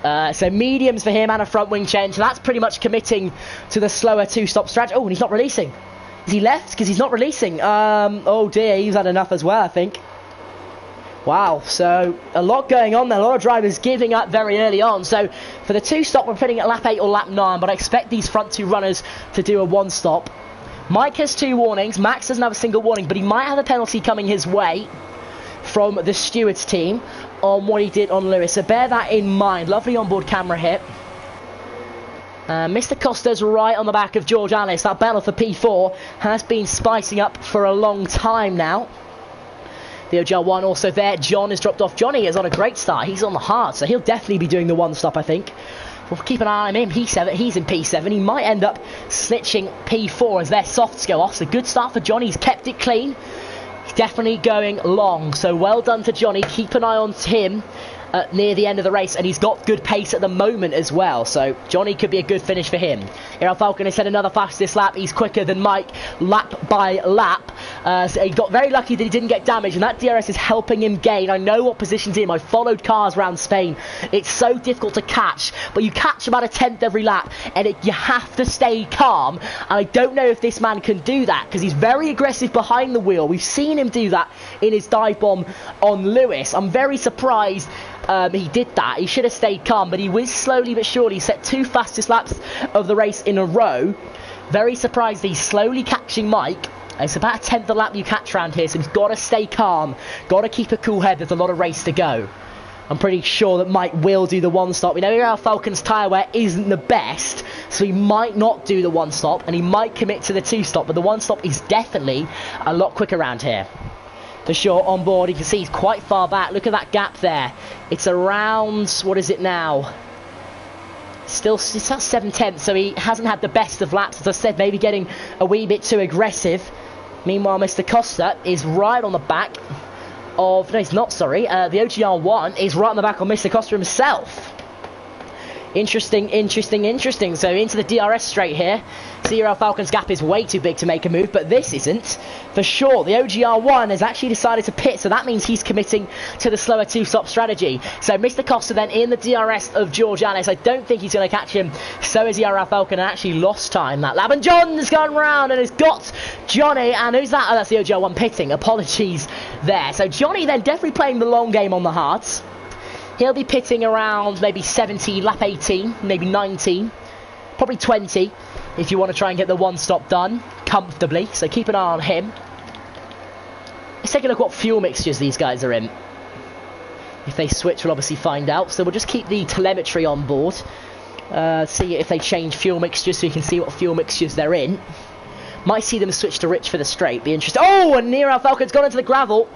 So mediums for him and a front wing change. So that's pretty much committing to the slower 2-stop strategy. Oh, and he's not releasing. Is he left? Because he's not releasing. Oh dear, he's had enough as well, I think. Wow, so a lot going on there. A lot of drivers giving up very early on. So for the 2-stop, we're putting at lap 8 or lap 9, but I expect these front 2 runners to do a 1-stop. Mike has 2 warnings. Max doesn't have a single warning, but he might have a penalty coming his way from the stewards team on what he did on Lewis, so bear that in mind. Lovely onboard camera hit. Mr. Costa's right on the back of George Alice. That battle for P4 has been spicing up for a long time now. The OGR1 also there. John has dropped off. Johnny is on a great start. He's on the hard, so he'll definitely be doing the 1-stop, I think. We'll keep an eye on him. He's in P7. He might end up snitching P4 as their softs go off. So good start for Johnny. He's kept it clean. He's definitely going long, so well done to Johnny. Keep an eye on him near the end of the race, and he's got good pace at the moment as well, so Johnny could be a good finish for him. ERL Falcon has set another fastest lap. He's quicker than Mike lap by lap, so he got very lucky that he didn't get damaged, and that DRS is helping him gain. I know what position's in. I followed cars around Spain. It's so difficult to catch, but you catch about a 10th every lap, and you have to stay calm, and I don't know if this man can do that, because he's very aggressive behind the wheel. We've seen him do that in his dive bomb on Lewis. I'm very surprised he did that. He should have stayed calm, but he whizzed slowly but surely. Set 2 fastest laps of the race in a row. Very surprised he's slowly catching Mike. It's about a 10th of lap you catch around here, so he's got to stay calm. Got to keep a cool head. There's a lot of race to go. I'm pretty sure that Mike will do the 1-stop. We know ERL Falcon's tyre wear isn't the best, so he might not do the 1-stop, and he might commit to the 2-stop, but the 1-stop is definitely a lot quicker around here. For sure, on board, you can see he's quite far back. Look at that gap there. It's around, what is it now? Still, it's at 7/10, so he hasn't had the best of laps. As I said, maybe getting a wee bit too aggressive. Meanwhile, Mr. Costa is right on the back of, no, he's not, sorry. The OGR1 is right on the back of Mr. Costa himself. Interesting. So into the DRS straight here. ERL Falcon's gap is way too big to make a move, but this isn't. For sure, the OGR1 has actually decided to pit, so that means he's committing to the slower 2-stop strategy. So Mr. Costa then in the DRS of George Alice. I don't think he's going to catch him. So is ERL Falcon, and actually lost time that lap. And John's gone round and has got Johnny. And who's that? Oh, that's the OGR1 pitting. Apologies there. So Johnny then definitely playing the long game on the hards. He'll be pitting around maybe 17, lap 18, maybe 19, probably 20 if you want to try and get the 1-stop done comfortably. So keep an eye on him. Let's take a look what fuel mixtures these guys are in. If they switch, we'll obviously find out. So we'll just keep the telemetry on board. See if they change fuel mixtures so you can see what fuel mixtures they're in. Might see them switch to rich for the straight. Be interesting. Oh, and ERL Falcon's gone into the gravel.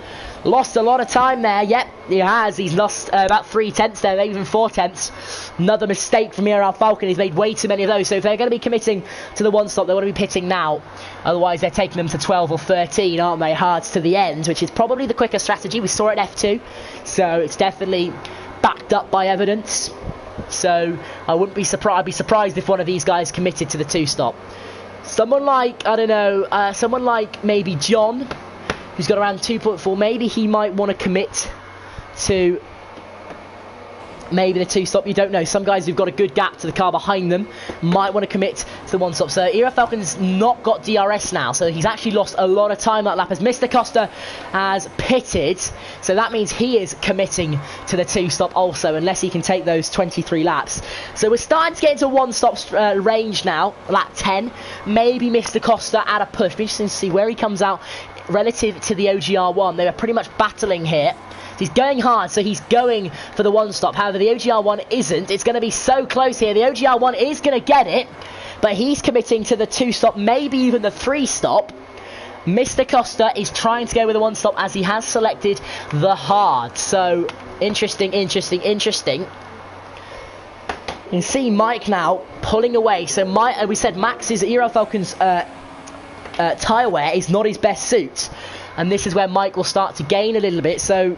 Lost a lot of time there. Yep, he has. He's lost about 3/10 there, maybe even 4/10. Another mistake from ERL Falcon. He's made way too many of those. So if they're going to be committing to the 1-stop, they want to be pitting now. Otherwise, they're taking them to 12 or 13, aren't they? Hards to the end, which is probably the quicker strategy. We saw it at F2. So it's definitely backed up by evidence. So I wouldn't be surprised. I'd be surprised if one of these guys committed to the 2-stop. Someone like, I don't know, someone like maybe John, who's got around 2.4, maybe he might want to commit to maybe the two-stop, you don't know. Some guys who've got a good gap to the car behind them might want to commit to the one-stop. So ERL Falcon's not got DRS now, so he's actually lost a lot of time that lap as Mr. Costa has pitted. So that means he is committing to the two-stop also, unless he can take those 23 laps. So we're starting to get into one-stop range now, lap 10. Maybe Mr. Costa at a push. Be interesting to see where he comes out relative to the OGR1. They were pretty much battling here. He's going hard, so he's going for the one-stop. However, the OGR1 isn't. It's going to be so close here. The OGR1 is going to get it, but he's committing to the two-stop, maybe even the three-stop. Mr. Costa is trying to go with the one-stop as he has selected the hard. So, interesting. You can see Mike now pulling away. So, we said Max's ERL Falcon's tyre wear is not his best suit. And this is where Mike will start to gain a little bit. So,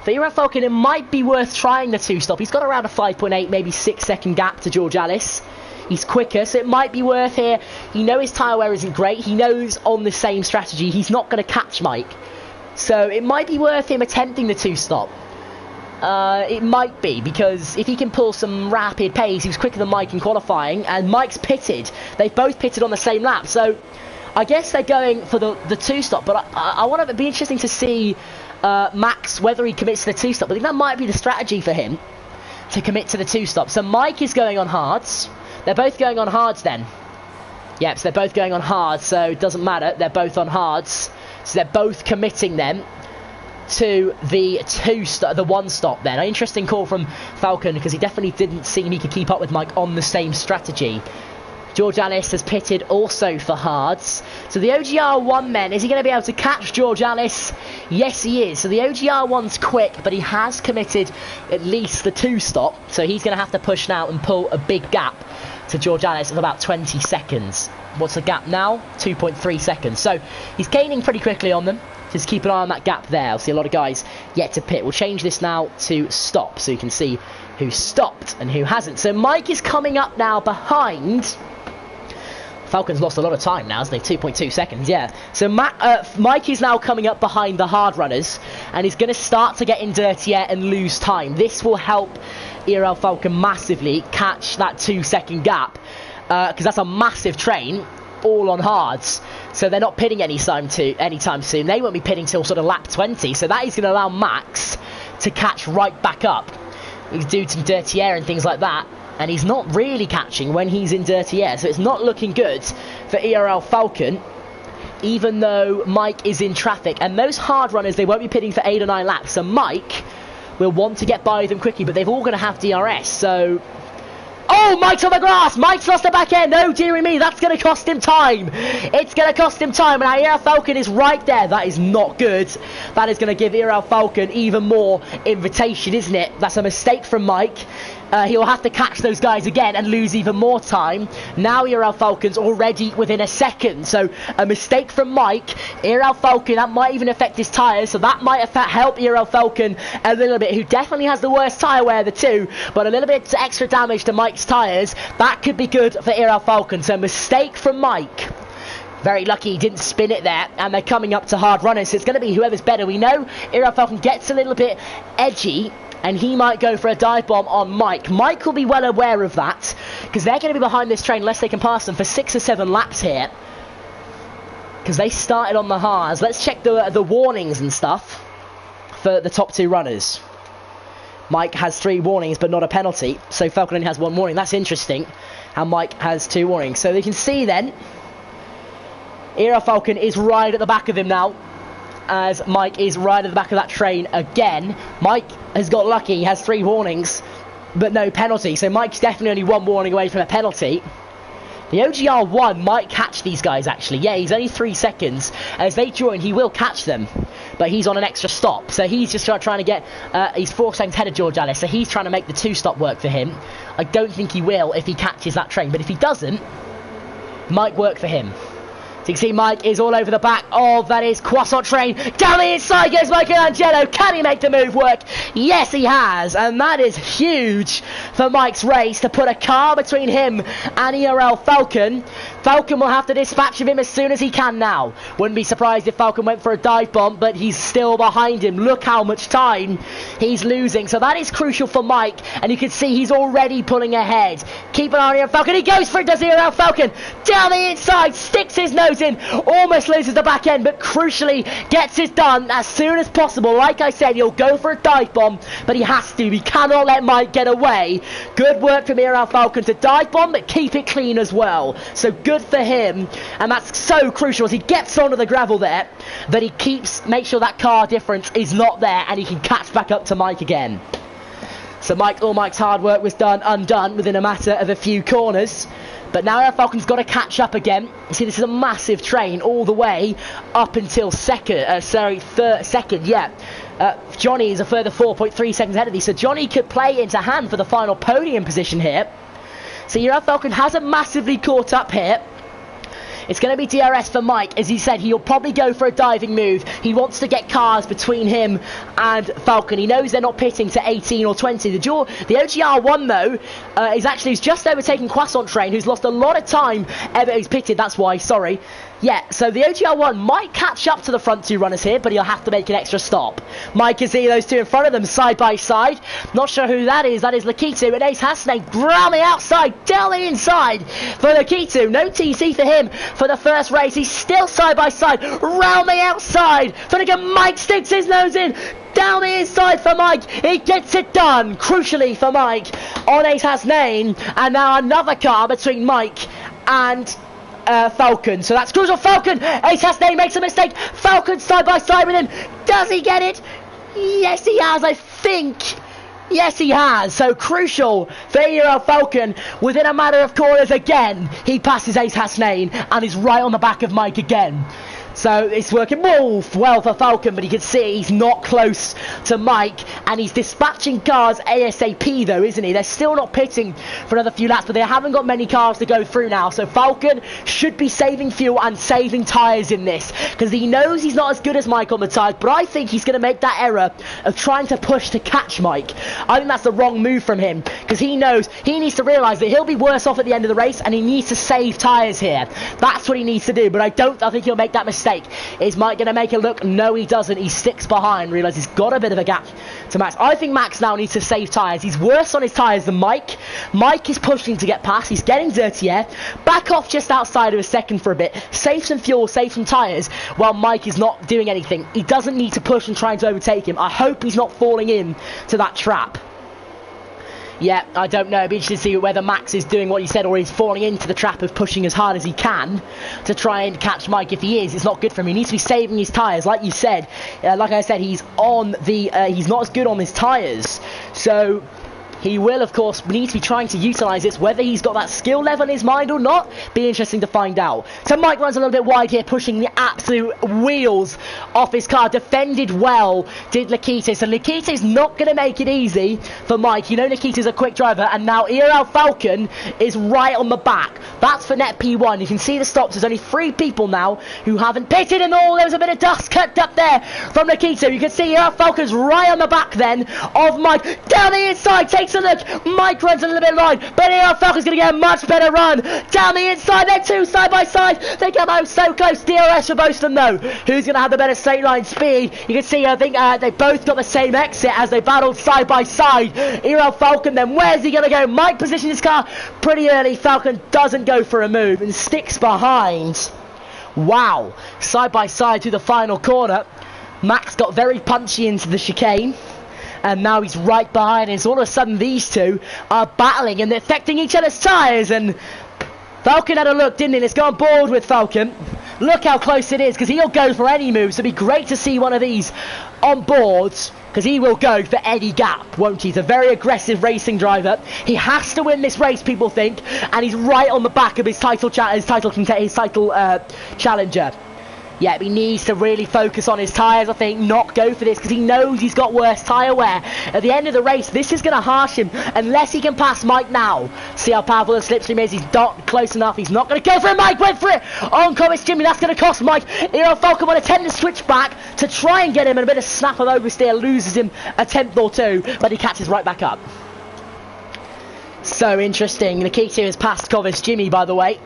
for ERL Falcon, it might be worth trying the two-stop. He's got around a 5.8, maybe 6-second gap to George Alice. He's quicker, so it might be worth here. You know his tyre wear isn't great. He knows on the same strategy he's not going to catch Mike. So it might be worth him attempting the two-stop. It might be, because if he can pull some rapid pace, he was quicker than Mike in qualifying, and Mike's pitted. They've both pitted on the same lap, so I guess they're going for the two-stop, but I want to be interesting to see Max whether he commits to the two-stop. I think that might be the strategy for him, to commit to the two-stop. So Mike is going on hards. They're both going on hards then. Yep, so they're both going on hards, so it doesn't matter. They're both on hards. So they're both committing them to the the one-stop then. An interesting call from Falcon, because he definitely didn't seem he could keep up with Mike on the same strategy. George Alice has pitted also for hards. So the OGR1 men, is he going to be able to catch George Alice? Yes, he is. So the OGR1's quick, but he has committed at least the two-stop. So he's going to have to push now and pull a big gap to George Alice of about 20 seconds. What's the gap now? 2.3 seconds. So he's gaining pretty quickly on them. Just keep an eye on that gap there. I'll see a lot of guys yet to pit. We'll change this now to stop, so you can see who stopped and who hasn't. So Mike is coming up now behind... Falcon's lost a lot of time now, isn't he? 2.2 seconds, yeah. So Mike is now coming up behind the hard runners, and he's going to start to get in dirty air and lose time. This will help ERL Falcon massively catch that 2-second gap, because that's a massive train, all on hards. So they're not pitting anytime soon. They won't be pitting till sort of lap 20, so that is going to allow Max to catch right back up. He's doing some dirty air and things like that. And he's not really catching when he's in dirty air. So it's not looking good for ERL Falcon, even though Mike is in traffic. And those hard runners, they won't be pitting for 8 or 9 laps. So Mike will want to get by them quickly, but they've all going to have DRS. So... oh, Mike's on the grass! Mike's lost the back end! Oh, dearie me, that's going to cost him time! It's going to cost him time, and ERL Falcon is right there. That is not good. That is going to give ERL Falcon even more invitation, isn't it? That's a mistake from Mike. He'll have to catch those guys again and lose even more time. Now ERL Falcon's already within a second. So a mistake from Mike. ERL Falcon, that might even affect his tyres. So that might help ERL Falcon a little bit, who definitely has the worst tyre wear of the two. But a little bit extra damage to Mike's tyres. That could be good for ERL Falcon. So a mistake from Mike. Very lucky he didn't spin it there, and they're coming up to hard runners, so it's going to be whoever's better. We know ERL Falcon gets a little bit edgy, and he might go for a dive bomb on Mike. Mike will be well aware of that, because they're going to be behind this train unless they can pass them for 6 or 7 laps here, because they started on the hards. Let's check the warnings and stuff for the top 2 runners. Mike has 3 warnings, but not a penalty, so Falcon only has 1 warning. That's interesting, how Mike has 2 warnings. So you can see then, ERL Falcon is right at the back of him now, as Mike is right at the back of that train again. Mike has got lucky, he has 3 warnings, but no penalty, so Mike's definitely only 1 warning away from a penalty. The OGR1 might catch these guys, actually. Yeah, he's only 3 seconds. As they join, he will catch them, but he's on an extra stop, so he's just trying to get... he's 4 seconds ahead of George Alice, so he's trying to make the 2-stop work for him. I don't think he will if he catches that train, but if he doesn't, might work for him. So you can see Mike is all over the back of that is Croissant train. Down the inside goes Michelangelo. Can he make the move work? Yes, he has. And that is huge for Mike's race to put a car between him and ERL Falcon. Falcon will have to dispatch of him as soon as he can now. Wouldn't be surprised if Falcon went for a dive bomb, but he's still behind him. Look how much time he's losing. So that is crucial for Mike, and you can see he's already pulling ahead. Keep an eye on ERL Falcon. He goes for it, does ERL Falcon. Down the inside, sticks his nose in, almost loses the back end, but crucially gets it done as soon as possible. Like I said, he'll go for a dive bomb, but he has to. He cannot let Mike get away. Good work from ERL Falcon to dive bomb, but keep it clean as well. So good for him, and that's so crucial as he gets onto the gravel there, that he makes sure that car difference is not there, and he can catch back up to Mike again. So all Mike's hard work was undone within a matter of a few corners. But now ERL Falcon's got to catch up again. You see, this is a massive train all the way up until second, yeah. Johnny is a further 4.3 seconds ahead of these, so Johnny could play into hand for the final podium position here. So ERL Falcon hasn't massively caught up here. It's going to be DRS for Mike. As he said, he'll probably go for a diving move. He wants to get cars between him and Falcon. He knows they're not pitting to 18 or 20. The OGR1, though, is just overtaking Croissant Train, who's lost a lot of time ever he's pitted. That's why, sorry. Yeah, so the OGR1 might catch up to the front two runners here, but he'll have to make an extra stop. Mike can see those two in front of them, side by side. Not sure who that is. That is Lakitu and Ace Hasnane round the outside, down the inside for Lakitu. No TC for him for the first race. He's still side by side, round the outside. Finnegan, Mike sticks his nose in. Down the inside for Mike. He gets it done, crucially for Mike, on Ace Hasnane. And now another car between Mike and Falcon. So that's crucial. Falcon, Ace Hasnane makes a mistake. Falcon side by side with him. Does he get it? Yes, he has, I think. Yes, he has. So crucial for ERL Falcon. Within a matter of corners again, he passes Ace Hasnane and is right on the back of Mike again. So it's working well for Falcon, but you can see he's not close to Mike, and he's dispatching cars ASAP though, isn't he? They're still not pitting for another few laps, but they haven't got many cars to go through now. So Falcon should be saving fuel and saving tyres in this, because he knows he's not as good as Mike on the tyres, but I think he's going to make that error of trying to push to catch Mike. I think that's the wrong move from him, because he knows he needs to realise that he'll be worse off at the end of the race, and he needs to save tyres here. That's what he needs to do, but I think he'll make that mistake. Is Mike going to make it look? No, he doesn't. He sticks behind, realises he's got a bit of a gap to Max. I think Max now needs to save tyres. He's worse on his tyres than Mike. Mike is pushing to get past. He's getting dirty air. Back off just outside of a second for a bit. Save some fuel, save some tyres, while Mike is not doing anything. He doesn't need to push and trying to overtake him. I hope he's not falling in to that trap. Yeah, I don't know. It'd be interesting to see whether Max is doing what he said, or he's falling into the trap of pushing as hard as he can to try and catch Mike. If he is, it's not good for him. He needs to be saving his tyres. Like you said, like I said, he's not as good on his tyres. So he will, of course, need to be trying to utilise this. Whether he's got that skill level in his mind or not, be interesting to find out. So Mike runs a little bit wide here, pushing the absolute wheels off his car. Defended well, did Lakitu. So Lakitu's not going to make it easy for Mike. You know Lakitu's a quick driver, and now ERL Falcon is right on the back. That's for net P1. You can see the stops. There's only 3 people now who haven't pitted, and there was a bit of dust kicked up there from Lakitu. You can see ERL Falcon's right on the back then of Mike. Down the inside, takes a look. Mike runs a little bit wide, but ERL Falcon's going to get a much better run. Down the inside, they're 2 side by side. They come out so close. DRS for both of them though. Who's going to have the better straight line speed? You can see, I think they both got the same exit as they battled side by side. ERL Falcon, then where's he going to go? Mike positions his car pretty early. Falcon doesn't go for a move and sticks behind. Wow. Side by side to the final corner. Max got very punchy into the chicane, and now he's right behind, and so all of a sudden these two are battling and they're affecting each other's tyres. And Falcon had a look, didn't he? Let's go on board with Falcon. Look how close it is, because he'll go for any moves. It'd be great to see one of these on boards, because he will go for any gap, won't he? He's a very aggressive racing driver. He has to win this race, people think, and he's right on the back of his title challenger. Yeah, he needs to really focus on his tyres, I think, not go for this, because he knows he's got worse tyre wear. At the end of the race, this is going to harsh him, unless he can pass Mike now. See how powerful the slipstream is. He's not close enough. He's not going to go for it. Mike went for it on Comet's Jimmy. That's going to cost Mike. ERL Falcon will attempt to switch back to try and get him, and a bit of snap of oversteer loses him a tenth or two, but he catches right back up. So interesting. Lakitu has passed Comet's Jimmy, by the way.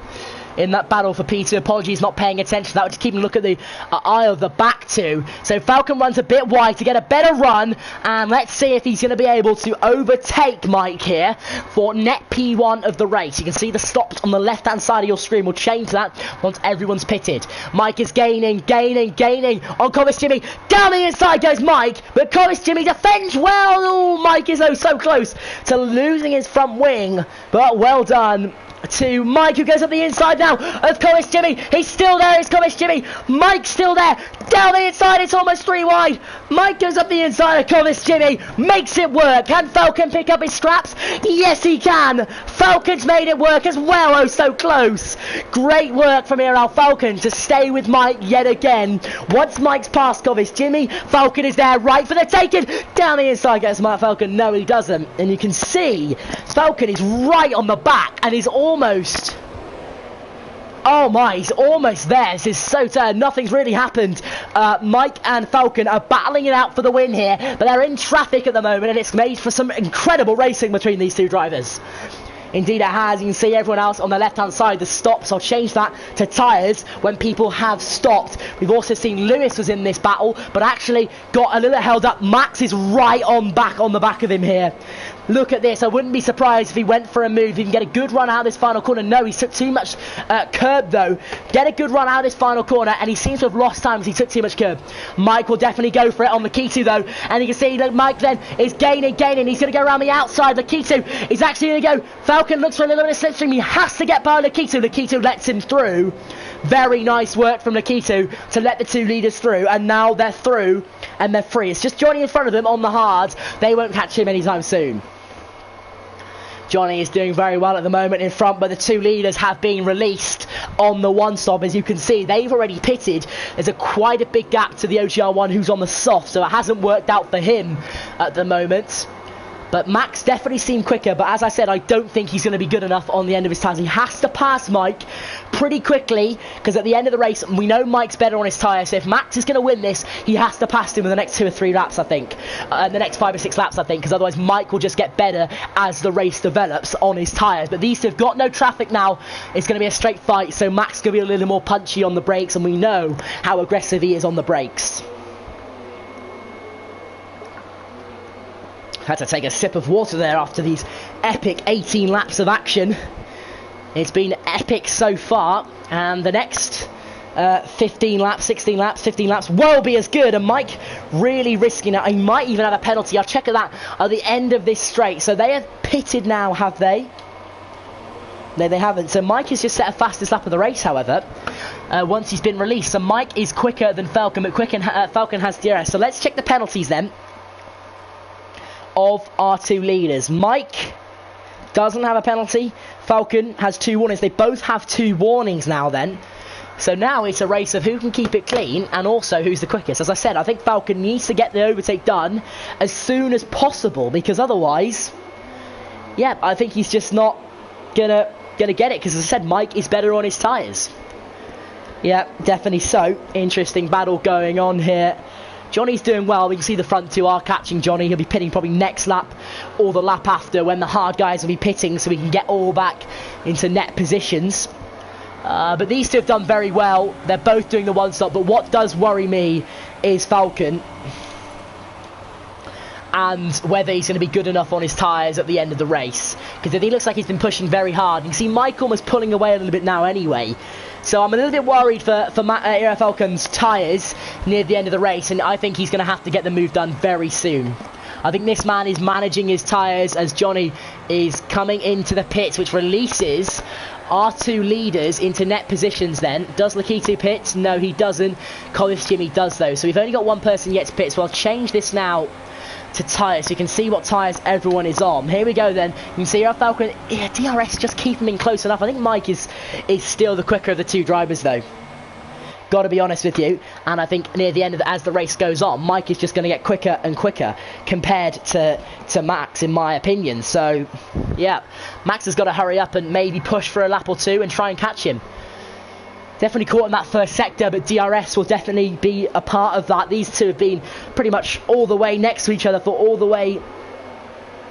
in that battle for P2. Apologies, not paying attention. That was just keeping a look at the eye of the back two. So Falcon runs a bit wide to get a better run, and let's see if he's going to be able to overtake Mike here for net P1 of the race. You can see the stops on the left-hand side of your screen. We'll change that once everyone's pitted. Mike is gaining on Covis Jimmy. Down the inside goes Mike, but Covis Jimmy defends well. Oh, Mike is so close to losing his front wing, but well done to Mike, who goes up the inside now of Covis Jimmy. He's still there, it's Covis Jimmy. Mike's still there, down the inside, it's almost 3 wide. Mike goes up the inside of Covis Jimmy, makes it work. Can Falcon pick up his scraps? Yes, he can. Falcon's made it work as well. Oh, so close. Great work from ERL Falcon to stay with Mike yet again. Once Mike's past Covis Jimmy, Falcon is there right for the taking. Down the inside gets Mark Falcon. No, he doesn't. And you can see Falcon is right on the back and is almost... Oh my, he's almost there. This is so tired. Nothing's really happened. Mike and Falcon are battling it out for the win here, but they're in traffic at the moment, and it's made for some incredible racing between these two drivers. Indeed it has. You can see everyone else on the left hand side, the stops. I'll change that to tyres when people have stopped. We've also seen Lewis was in this battle, but actually got a little held up. Max is right on the back of him here. Look at this. I wouldn't be surprised if he went for a move. He can get a good run out of this final corner. No, he took too much curb though. Get a good run out of this final corner, and he seems to have lost time because he took too much curb. Mike will definitely go for it on the Keto though, and you can see that Mike then is gaining. He's going to go around the outside. The Keto is actually going to go. Falcon looks for a little bit of slipstream. He has to get by Nikito. Nikito lets him through. Very nice work from Nikito to let the two leaders through, and now they're through and they're free. It's just Johnny in front of them on the hards. They won't catch him anytime soon. Johnny is doing very well at the moment in front, but the two leaders have been released on the one stop. As you can see, they've already pitted. There's quite a big gap to the OGR1 who's on the soft, so it hasn't worked out for him at the moment. But Max definitely seemed quicker, but as I said, I don't think he's going to be good enough on the end of his tires. He has to pass Mike pretty quickly, because at the end of the race, we know Mike's better on his tyres, so if Max is going to win this, he has to pass him in the next 2 or 3 laps, I think. The next 5 or 6 laps, I think, because otherwise Mike will just get better as the race develops on his tyres. But these two have got no traffic now. It's going to be a straight fight, so Max is going to be a little more punchy on the brakes, and we know how aggressive he is on the brakes. Had to take a sip of water there after these epic 18 laps of action. It's been epic so far, and the next 15 laps, 16 laps, 15 laps will be as good. And Mike really risking it. He might even have a penalty. I'll check that at the end of this straight. So they have pitted now, have they? No, they haven't. So Mike has just set a fastest lap of the race, however, once he's been released. So Mike is quicker than Falcon, but Falcon has DRS. So let's check the penalties then of our two leaders. Mike doesn't have a penalty. Falcon has 2 warnings. They both have 2 warnings now then. So now it's a race of who can keep it clean and also who's the quickest. As I said, I think Falcon needs to get the overtake done as soon as possible, because otherwise, yeah, I think he's just not gonna get it, because as I said, Mike is better on his tyres. Yeah, definitely so. Interesting battle going on here. Johnny's doing well. We can see the front two are catching Johnny. He'll be pitting probably next lap or the lap after, when the hard guys will be pitting, so we can get all back into net positions. But these two have done very well. They're both doing the one stop, but what does worry me is Falcon, and whether he's going to be good enough on his tyres at the end of the race, because he looks like he's been pushing very hard. You can see Mike almost pulling away a little bit now anyway. So I'm a little bit worried for ERL Falcon's tyres near the end of the race, and I think he's going to have to get the move done very soon. I think this man is managing his tyres as Johnny is coming into the pits, which releases our two leaders into net positions then. Does Lakitu pit? No, he doesn't. Collis Jimmy does though. So we've only got one person yet to pit, so I'll change this now to tyres so you can see what tyres everyone is on. Here we go then. You can see ERL Falcon, yeah, DRS just keeping him close enough. I think Mike is still the quicker of the two drivers though. Got to be honest with you, and I think near the end of as the race goes on, Mike is just going to get quicker and quicker compared to Max, in my opinion. So, yeah, Max has got to hurry up and maybe push for a lap or two and try and catch him. Definitely caught in that first sector, but DRS will definitely be a part of that. These two have been pretty much all the way next to each other for all the way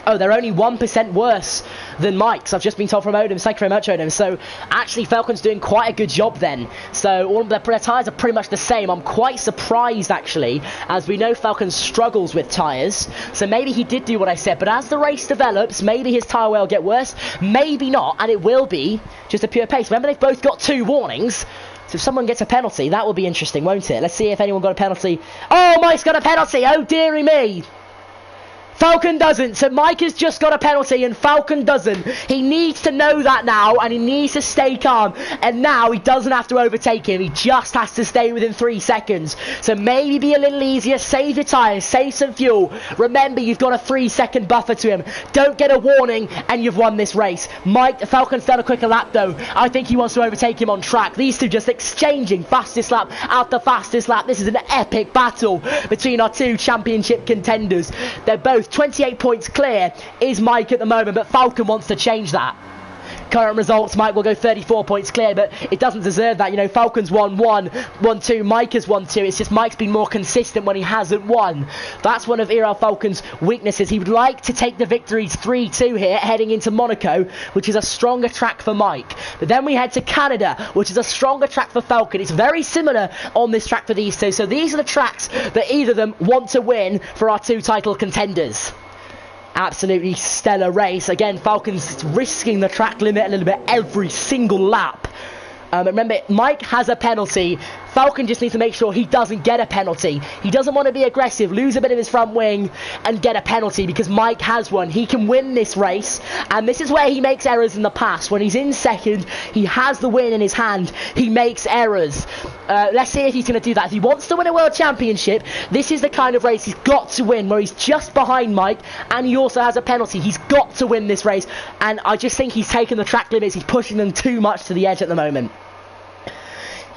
Oh, they're only 1% worse than Mike's. I've just been told from Odom. Thank you very much, Odom. So, actually, Falcon's doing quite a good job then. So, all of their tyres are pretty much the same. I'm quite surprised, actually, as we know Falcon struggles with tyres. So, maybe he did do what I said. But as the race develops, maybe his tyre will get worse. Maybe not, and it will be just a pure pace. Remember, they've both got 2 warnings. So, if someone gets a penalty, that will be interesting, won't it? Let's see if anyone got a penalty. Oh, Mike's got a penalty. Oh, dearie me. Falcon doesn't, so Mike has just got a penalty and Falcon doesn't. He needs to know that now and he needs to stay calm, and now he doesn't have to overtake him, he just has to stay within 3 seconds. So maybe be a little easier, save your tyres, save some fuel. Remember, you've got a 3-second buffer to him. Don't get a warning and you've won this race. Falcon's done a quicker lap though. I think he wants to overtake him on track. These two just exchanging fastest lap after fastest lap. This is an epic battle between our 2 championship contenders. They're both 28 points clear is Mike at the moment, but Falcon wants to change that. Current results, Mike will go 34 points clear, but it doesn't deserve that. You know, Falcon's won 1-2, Mike has won 2. It's just Mike's been more consistent when he hasn't won. That's one of ERL Falcon's weaknesses. He would like to take the victories 3-2 here, heading into Monaco, which is a stronger track for Mike. But then we head to Canada, which is a stronger track for Falcon. It's very similar on this track for these two. So these are the tracks that either of them want to win for our 2 title contenders. Absolutely stellar race. Again, Falcon's risking the track limit a little bit every single lap. Remember, Mike has a penalty. Falcon just needs to make sure he doesn't get a penalty. He doesn't want to be aggressive, lose a bit of his front wing and get a penalty, because Mike has one. He can win this race, and this is where he makes errors in the past. When he's in second, he has the win in his hand. He makes errors. Let's see if he's going to do that. If he wants to win a world championship, this is the kind of race he's got to win, where he's just behind Mike and he also has a penalty. He's got to win this race, and I just think he's taken the track limits. He's pushing them too much to the edge at the moment.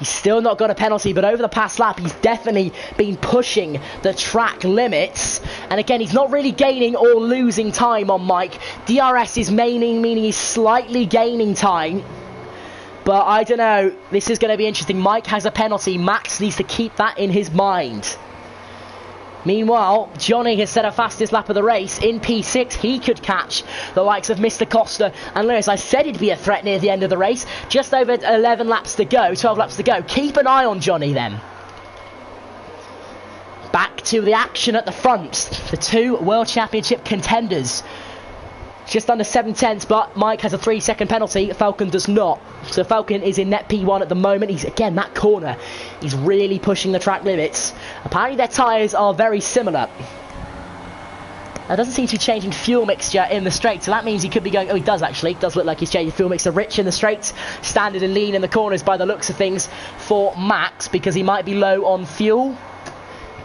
He's still not got a penalty, but over the past lap, he's definitely been pushing the track limits. And again, he's not really gaining or losing time on Mike. DRS is meaning he's slightly gaining time. But I don't know. This is going to be interesting. Mike has a penalty. Max needs to keep that in his mind. Meanwhile, Johnny has set a fastest lap of the race. In P6, he could catch the likes of Mr. Costa and Lewis. I said he'd be a threat near the end of the race. Just over 11 laps to go, 12 laps to go. Keep an eye on Johnny then. Back to the action at the front. The 2 World Championship contenders. Just under 7 tenths, but Mike has a 3-second penalty. Falcon does not. So Falcon is in net P1 at the moment. He's, again, that corner. He's really pushing the track limits. Apparently their tyres are very similar. There doesn't seem to be changing fuel mixture in the straight, so that means he could be going... Oh, he does actually. It does look like he's changing fuel mixture. Rich in the straights, standard and lean in the corners by the looks of things for Max, because he might be low on fuel.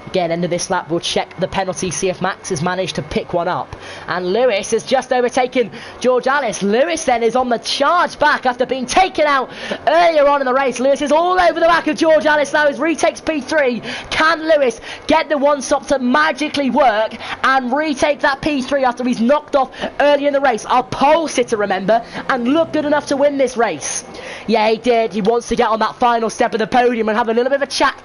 Again, end of this lap, we'll check the penalty, see if Max has managed to pick one up. And Lewis has just overtaken George Alice. Lewis then is on the charge back after being taken out earlier on in the race. Lewis is all over the back of George Alice now as retakes P3. Can Lewis get the one stop to magically work and retake that P3 after he's knocked off early in the race? Our pole sitter, remember, and looked good enough to win this race. Yeah, he did. He wants to get on that final step of the podium and have a little bit of a chat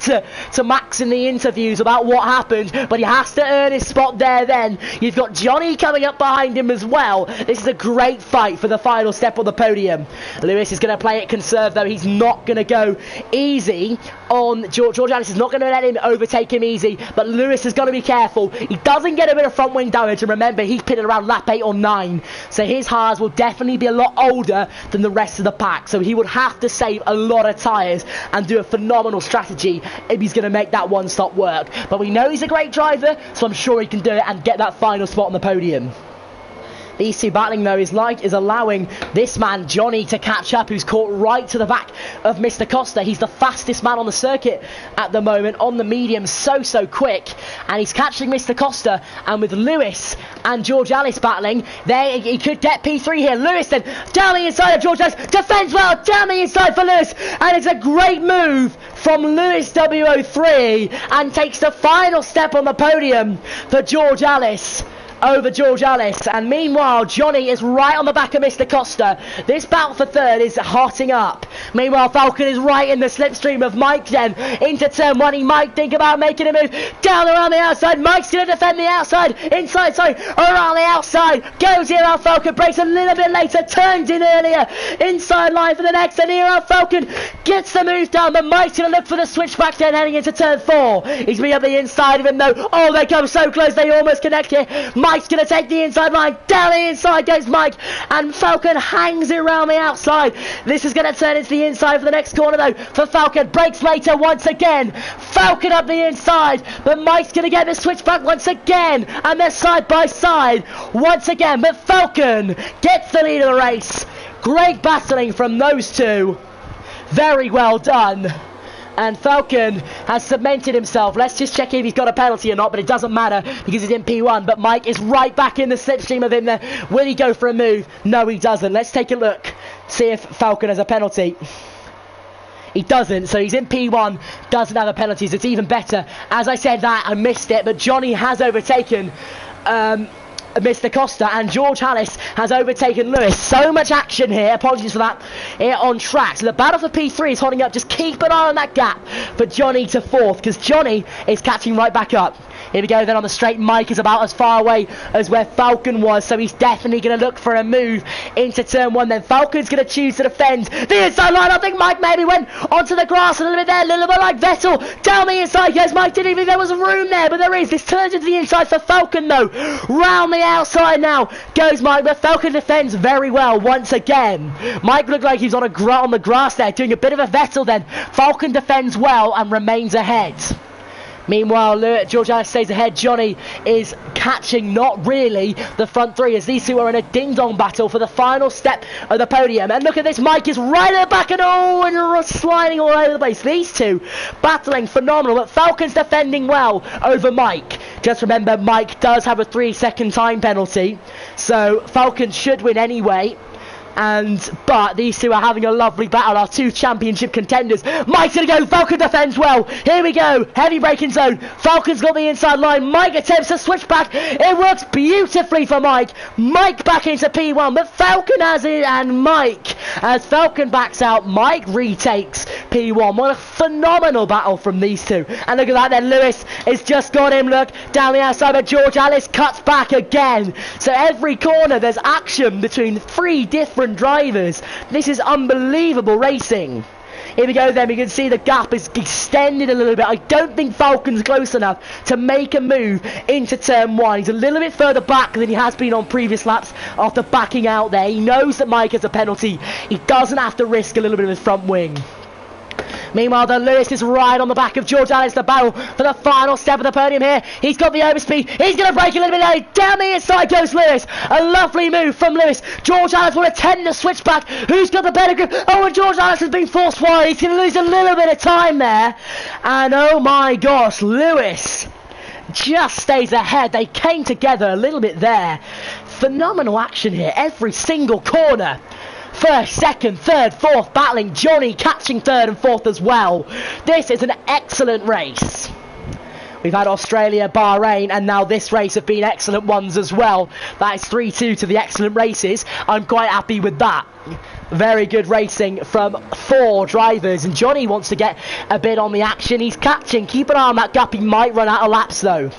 to Max in the interviews about what happened, but he has to earn his spot there then. You've got Johnny coming up behind him as well. This is a great fight for the final step on the podium. Lewis is going to play it conserved though. He's not going to go easy on George Alice. Is not going to let him overtake him easy, but Lewis has got to be careful. He doesn't get a bit of front wing damage, and remember, he's pitted around lap 8 or 9, so his hires will definitely be a lot older than the rest of the pack, so he would have to save a lot of tyres and do a phenomenal strategy if he's going to make that one stop work. But we know he's a great driver, so I'm sure he can do it and get that final spot on the podium. These two battling though is allowing this man Johnny to catch up, who's caught right to the back of Mr. Costa. He's the fastest man on the circuit at the moment on the medium, so quick, and he's catching Mr. Costa. And with Lewis and George Alice battling, there he could get P3 here. Lewis then down the inside of George Alice, defends well, down the inside for Lewis, and it's a great move from Lewis W03 and takes the final step on the podium for George Alice. over George Ellis, and meanwhile Johnny is right on the back of Mr. Costa. This battle for third is hotting up. Meanwhile Falcon is right in the slipstream of Mike then into turn one. He might think about making a move down around the outside. Mike's going to defend the outside, inside, sorry, around the outside. Goes ERL Falcon, breaks a little bit later, turns in earlier, inside line for the next, and ERL Falcon gets the move down, but Mike's going to look for the switchback then heading into turn four. He's going to be up the inside of him though. Oh, they come so close, they almost connect here. Mike's going to take the inside line, down the inside goes Mike, and Falcon hangs it around the outside. This is going to turn into the inside for the next corner though, for Falcon. Breaks later once again. Falcon up the inside, but Mike's going to get the switchback once again, and they're side by side once again, but Falcon gets the lead of the race. Great battling from those two. Very well done. And Falcon has cemented himself. Let's just check if he's got a penalty or not, but it doesn't matter because he's in P1. But Mike is right back in the slipstream of him there. Will he go for a move? No, he doesn't. Let's take a look. See if Falcon has a penalty. He doesn't, so he's in P1, doesn't have a penalty, so it's even better. As I said that, I missed it, but Johnny has overtaken Mr. Costa, and George Hallis has overtaken Lewis. So much action here, apologies for that, here on track. So the battle for P3 is holding up. Just keep an eye on that gap for Johnny to fourth, because Johnny is catching right back up. Here we go then on the straight. Mike is about as far away as where Falcon was, so he's definitely going to look for a move into turn one. Then Falcon's going to choose to defend the inside line. I think Mike maybe went onto the grass a little bit there, a little bit like Vettel. Down the inside goes Mike. Didn't even think there was room there, but there is. This turns into the inside for Falcon though. Round the outside now goes Mike, but Falcon defends very well once again. Mike looked like he's on the grass there, doing a bit of a Vettel then. Falcon defends well and remains ahead. Meanwhile, George Ellis stays ahead. Johnny is catching, not really, the front three, as these two are in a ding-dong battle for the final step of the podium. And look at this, Mike is right at the back and and sliding all over the place. These two battling phenomenal, but Falcon's defending well over Mike. Just remember, Mike does have a 3-second time penalty, so Falcon should win anyway. But these two are having a lovely battle, our two championship contenders. Mike's gonna go, Falcon defends well. Here we go, heavy braking zone. Falcon's got the inside line. Mike attempts to switch back. It works beautifully for Mike. Mike back into P1, but Falcon has it, and Mike, as Falcon backs out, Mike retakes P1. What a phenomenal battle from these two. And look at that then, Lewis has just got him, look, down the outside, but George Ellis cuts back again. So every corner there's action between three different drivers. This is unbelievable racing. Here we go then, we can see the gap is extended a little bit. I don't think Falcon's close enough to make a move into turn one. He's a little bit further back than he has been on previous laps after backing out there. He knows that Mike has a penalty. He doesn't have to risk a little bit of his front wing. Meanwhile, the Lewis is right on the back of George Ellis, the battle for the final step of the podium here. He's got the overspeed. He's going to break a little bit there. Down the inside goes Lewis. A lovely move from Lewis. George Ellis will attempt the switchback. Who's got the better grip? Oh, and George Ellis has been forced wide. He's going to lose a little bit of time there. And oh my gosh, Lewis just stays ahead. They came together a little bit there. Phenomenal action here. Every single corner. First, second, third, fourth battling. Johnny catching third and fourth as well. This is an excellent race. We've had Australia, Bahrain, and now this race have been excellent ones as well. That is 3-2 to the excellent races. I'm quite happy with that. Very good racing from 4 drivers, and Johnny wants to get a bit on the action. He's catching. Keep an eye on that gap. He might run out of laps though.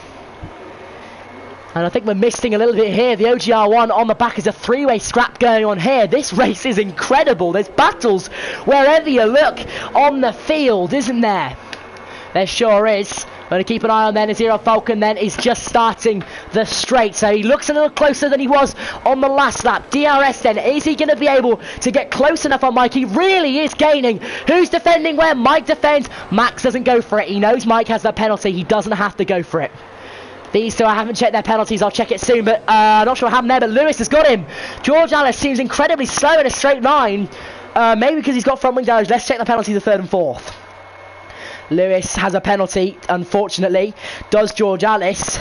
And I think we're missing a little bit here. The OGR1 on the back is a 3-way scrap going on here. This race is incredible. There's battles wherever you look on the field, isn't there? There sure is. Going to keep an eye on then as ERL Falcon then is just starting the straight. So he looks a little closer than he was on the last lap. DRS then, is he going to be able to get close enough on Mike? He really is gaining. Who's defending where? Mike defends. Max doesn't go for it. He knows Mike has that penalty. He doesn't have to go for it. These two, I haven't checked their penalties, I'll check it soon, but not sure what happened there, but Lewis has got him. George Ellis seems incredibly slow in a straight line, maybe because he's got front wing damage. Let's check the penalties of third and fourth. Lewis has a penalty, unfortunately. Does George Ellis?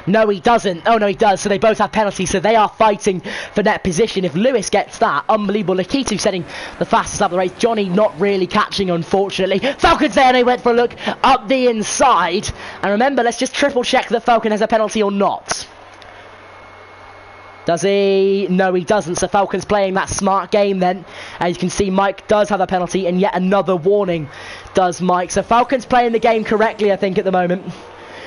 No, he doesn't. Oh, no, he does. So they both have penalties, so they are fighting for that position. If Lewis gets that, unbelievable. Lakitu setting the fastest lap of the race. Johnny not really catching, unfortunately. Falcon's there, and they went for a look up the inside. And remember, let's just triple check that Falcon has a penalty or not. Does he? No, he doesn't. So Falcon's playing that smart game then. And you can see Mike does have a penalty, and yet another warning does Mike. So Falcon's playing the game correctly, I think, at the moment.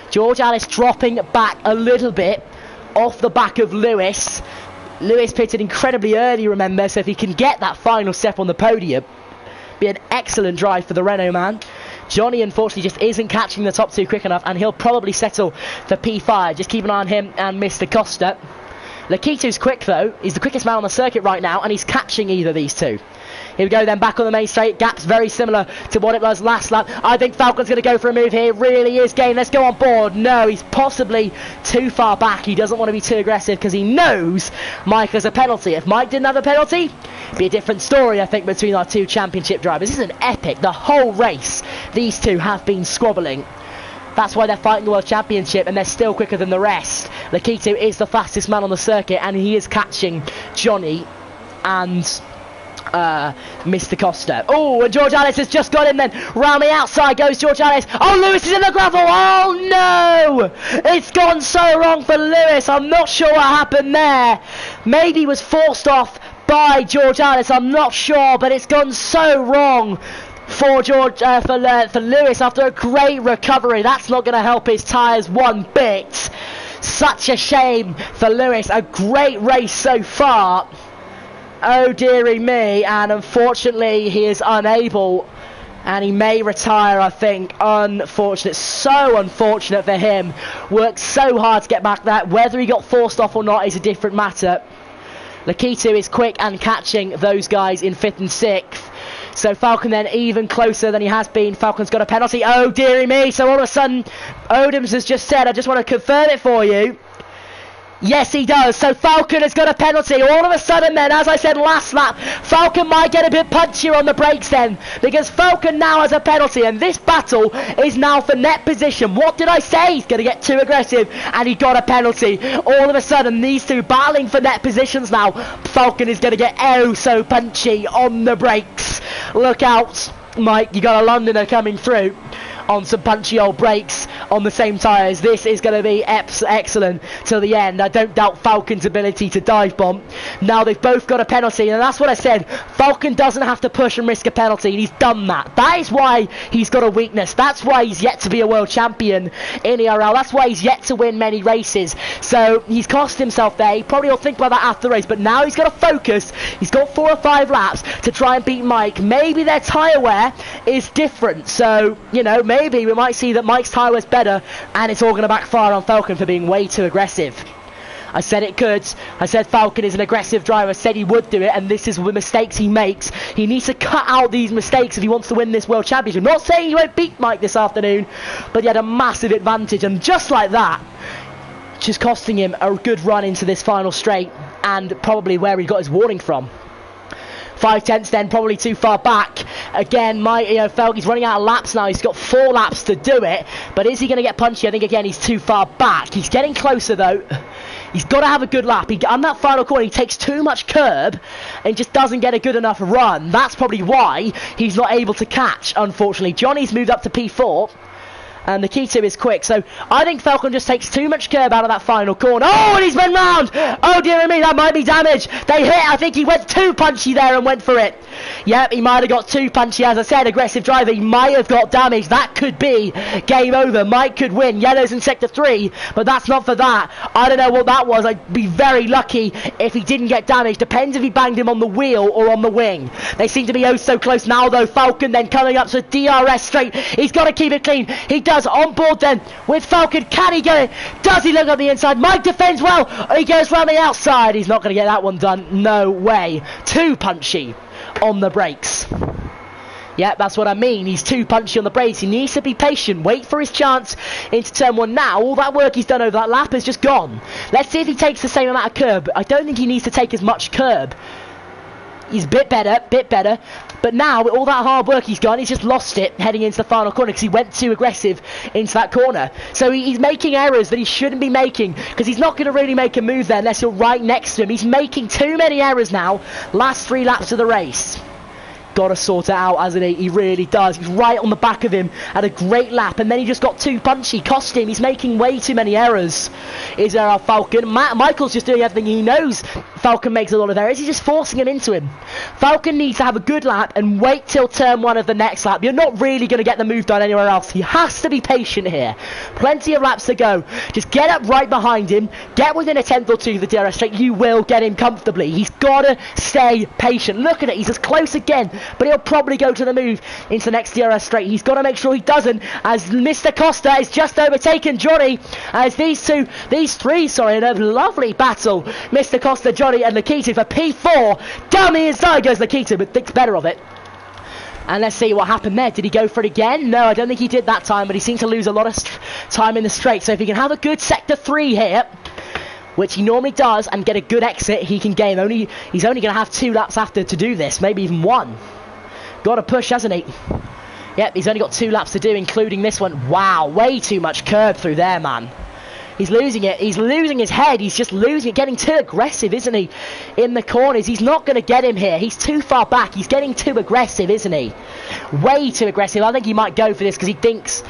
George Alice dropping back a little bit off the back of Lewis. Lewis pitted incredibly early, remember, so if he can get that final step on the podium, be an excellent drive for the Renault man. Johnny, unfortunately, just isn't catching the top two quick enough, and he'll probably settle for P5. Just keep an eye on him and Mr. Costa. Lakitu's quick, though. He's the quickest man on the circuit right now, and he's catching either of these two. Here we go then, back on the main straight. Gap's very similar to what it was last lap. I think Falcon's going to go for a move here. Really is game. Let's go on board. No, he's possibly too far back. He doesn't want to be too aggressive because he knows Mike has a penalty. If Mike didn't have a penalty, it'd be a different story, I think, between our two championship drivers. This is an epic. The whole race, these two have been squabbling. That's why they're fighting the World Championship, and they're still quicker than the rest. Lakitu is the fastest man on the circuit, and he is catching Johnny and Mr. Costa. Oh, and George Alice has just got him then. Round the outside goes George Alice. Oh, Lewis is in the gravel. Oh, no! It's gone so wrong for Lewis. I'm not sure what happened there. Maybe he was forced off by George Alice. I'm not sure, but it's gone so wrong for Lewis after a great recovery. That's not going to help his tyres one bit. Such a shame for Lewis. A great race so far. Oh dearie me, and unfortunately he is unable, and he may retire, I think. Unfortunate, so unfortunate for him. Worked so hard to get back there. Whether he got forced off or not is a different matter. Lakitu is quick and catching those guys in 5th and 6th. So Falcon then even closer than he has been. Falcon's got a penalty. Oh dearie me. So all of a sudden, Odoms has just said, I just want to confirm it for you. Yes, he does. So Falcon has got a penalty. All of a sudden then, as I said last lap, Falcon might get a bit punchier on the brakes then, because Falcon now has a penalty, and this battle is now for net position. What did I say? He's going to get too aggressive, and he got a penalty. All of a sudden, these two battling for net positions now. Falcon is going to get oh so punchy on the brakes. Look out, Mike. You got a Londoner coming through on some punchy old brakes on the same tyres. This is going to be excellent till the end. I don't doubt Falcon's ability to dive bomb. Now they've both got a penalty, and that's what I said. Falcon doesn't have to push and risk a penalty, and he's done that. That is why he's got a weakness. That's why he's yet to be a world champion in ERL. That's why he's yet to win many races. So he's cost himself there. He probably will think about that after the race, but now he's got to focus. He's got 4 or 5 laps to try and beat Mike. Maybe their tyre wear is different, so, you know, maybe we might see that Mike's tyre was better, and it's all going to backfire on Falcon for being way too aggressive. I said it could. I said Falcon is an aggressive driver. I said he would do it, and this is the mistakes he makes. He needs to cut out these mistakes if he wants to win this World Championship. I'm not saying he won't beat Mike this afternoon, but he had a massive advantage, and just like that, just costing him a good run into this final straight, and probably where he got his warning from. 5/10 then, probably too far back. Again, Felge's running out of laps now. He's got 4 laps to do it, but is he going to get punchy? I think, again, he's too far back. He's getting closer, though. He's got to have a good lap. On that final corner, he takes too much curb and just doesn't get a good enough run. That's probably why he's not able to catch, unfortunately. Johnny's moved up to P4. And the key to is quick. So I think Falcon just takes too much curb out of that final corner. Oh, and he's been round. Oh, dear me, that might be damage. They hit. I think he went too punchy there and went for it. Yep, he might have got too punchy. As I said, aggressive driver. He might have got damage. That could be game over. Mike could win. Yellow's in sector 3, but that's not for that. I don't know what that was. I'd be very lucky if he didn't get damaged. Depends if he banged him on the wheel or on the wing. They seem to be oh so close now, though. Falcon then coming up to DRS straight. He's got to keep it clean. He does. On board then with Falcon. Can he get it? Does he look on the inside? Mike defends well. He goes round the outside. He's not going to get that one done. No way. Too punchy on the brakes. Yeah, that's what I mean. He's too punchy on the brakes. He needs to be patient. Wait for his chance into turn 1 now. All that work he's done over that lap is just gone. Let's see if he takes the same amount of curb. I don't think he needs to take as much curb. He's a bit better. But now, with all that hard work he's done, he's just lost it heading into the final corner because he went too aggressive into that corner. So he's making errors that he shouldn't be making because he's not going to really make a move there unless you're right next to him. He's making too many errors now. Last 3 laps of the race. got to sort it out, hasn't he? He really does. He's right on the back of him, had a great lap, and then he just got too punchy, cost him. He's making way too many errors. Is there our Falcon? Michael's just doing everything he knows. Falcon makes a lot of errors. He's just forcing him into him. Falcon needs to have a good lap and wait till turn 1 of the next lap. You're not really going to get the move done anywhere else. He has to be patient here. Plenty of laps to go. Just get up right behind him. Get within a tenth or two of the DRS straight. You will get him comfortably. He's got to stay patient. Look at it. He's as close again, but he'll probably go to the move into the next DRS straight. He's got to make sure he doesn't, as Mr. Costa is just overtaken Johnny, as these three, in a lovely battle. Mr. Costa, Johnny and Nikita for P4. Down the inside goes Nikita, but thinks better of it. And let's see what happened there. Did he go for it again? No, I don't think he did that time, but he seemed to lose a lot of time in the straight. So if he can have a good sector 3 here, which he normally does, and get a good exit, he can gain. He's only going to have 2 laps after to do this, maybe even 1. Got to push, hasn't he? Yep, he's only got 2 laps to do, including this one. Wow, way too much curb through there, man. He's losing it. He's losing his head. He's just losing it, getting too aggressive, isn't he? In the corners. He's not going to get him here. He's too far back. He's getting too aggressive, isn't he? Way too aggressive. I think he might go for this because he thinks...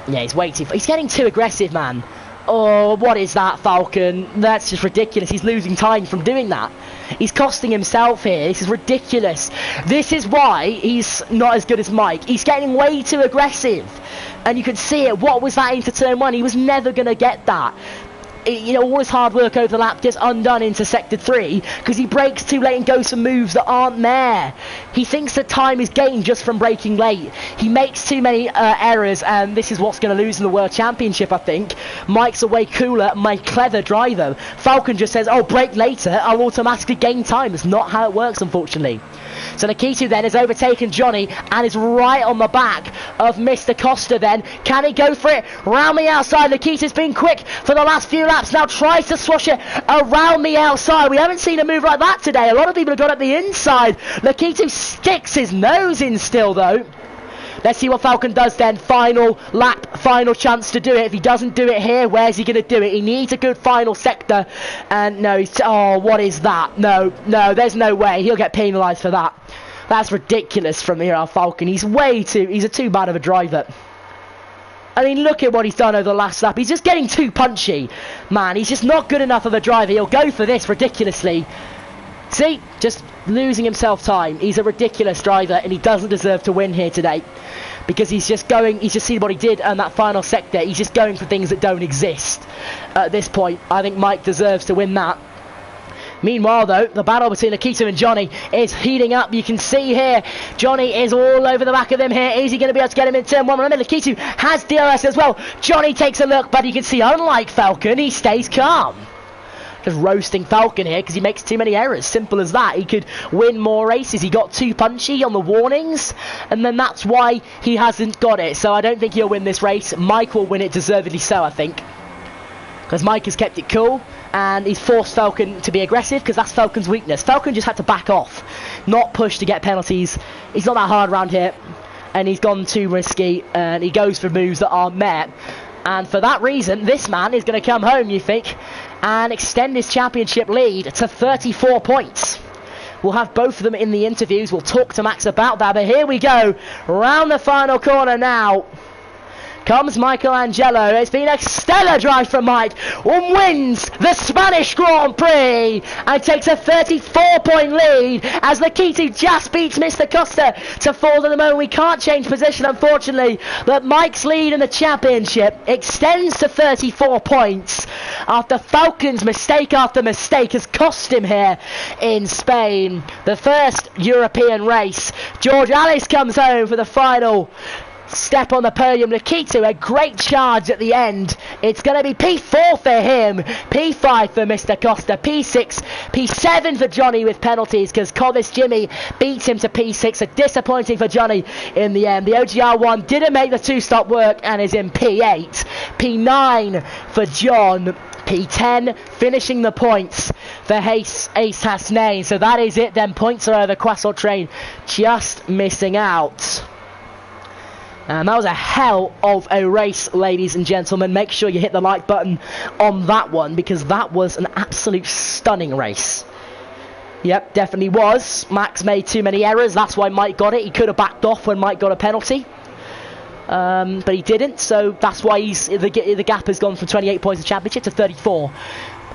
Yeah, he's way too far. He's getting too aggressive, man. Oh, what is that, Falcon? That's just ridiculous. He's losing time from doing that. He's costing himself here. This is ridiculous. This is why he's not as good as Mike. He's getting way too aggressive. And you can see it. What was that into turn 1? He was never going to get that. You know, all his hard work over the lap gets undone into sector 3 because he brakes too late and goes for moves that aren't there. He thinks that time is gained just from braking late. He makes too many errors, and this is what's going to lose in the World Championship, I think. Mike's a way cooler, my clever driver. Falcon just says, oh, brake later, I'll automatically gain time. That's not how it works, unfortunately. So Nikita then has overtaken Johnny and is right on the back of Mr. Costa then. Can he go for it? Round the outside. Nikita's been quick for the last few laps. Now tries to swash it around the outside. We haven't seen a move like that today. A lot of people have gone up the inside. Nikita sticks his nose in still though. Let's see what Falcon does then. Final lap, final chance to do it. If he doesn't do it here, where's he going to do it? He needs a good final sector. And no, oh, what is that? No, there's no way. He'll get penalised for that. That's ridiculous from ERL Falcon. He's a too bad of a driver. I mean, look at what he's done over the last lap. He's just getting too punchy. Man, he's just not good enough of a driver. He'll go for this ridiculously. See? Just losing himself time. He's a ridiculous driver and he doesn't deserve to win here today. Because he's just seen what he did on that final sector. He's just going for things that don't exist at this point. I think Mike deserves to win that. Meanwhile, though, the battle between Nikita and Johnny is heating up. You can see here, Johnny is all over the back of him here. Is he going to be able to get him in turn 1? Remember, Nikita has DRS as well. Johnny takes a look, but you can see, unlike Falcon, he stays calm. Just roasting Falcon here because he makes too many errors. Simple as that. He could win more races. He got too punchy on the warnings, and then that's why he hasn't got it. So I don't think he'll win this race. Mike will win it, deservedly so, I think. Because Mike has kept it cool, and he's forced Falcon to be aggressive, because that's Falcon's weakness. Falcon just had to back off, not push to get penalties. He's not that hard around here, and he's gone too risky, and he goes for moves that aren't met. And for that reason, this man is going to come home, you think, and extend his championship lead to 34 points. We'll have both of them in the interviews. We'll talk to Max about that, but here we go. Round the final corner now comes Michelangelo. It's been a stellar drive from Mike, and wins the Spanish Grand Prix and takes a 34-point lead as Nikita just beats Mr. Costa to fourth at the moment. We can't change position, unfortunately, but Mike's lead in the championship extends to 34 points after Falcon's mistake after mistake has cost him here in Spain. The first European race. George Alice comes home for the final step on the podium. Nikita, a great charge at the end. It's going to be P4 for him, P5 for Mr. Costa, P6, P7 for Johnny with penalties because Covis Jimmy beats him to P6. So disappointing for Johnny in the end. The OGR1 didn't make the two-stop work and is in P8. P9 for John. P10 finishing the points for Ace Hasnain. So that is it then. Points are over. Quassel Train just missing out. And that was a hell of a race, ladies and gentlemen. Make sure you hit the like button on that one, because that was an absolute stunning race. Yep, definitely was. Max made too many errors. That's why Mike got it. He could have backed off when Mike got a penalty. But he didn't, so that's why the gap has gone from 28 points in the championship to 34.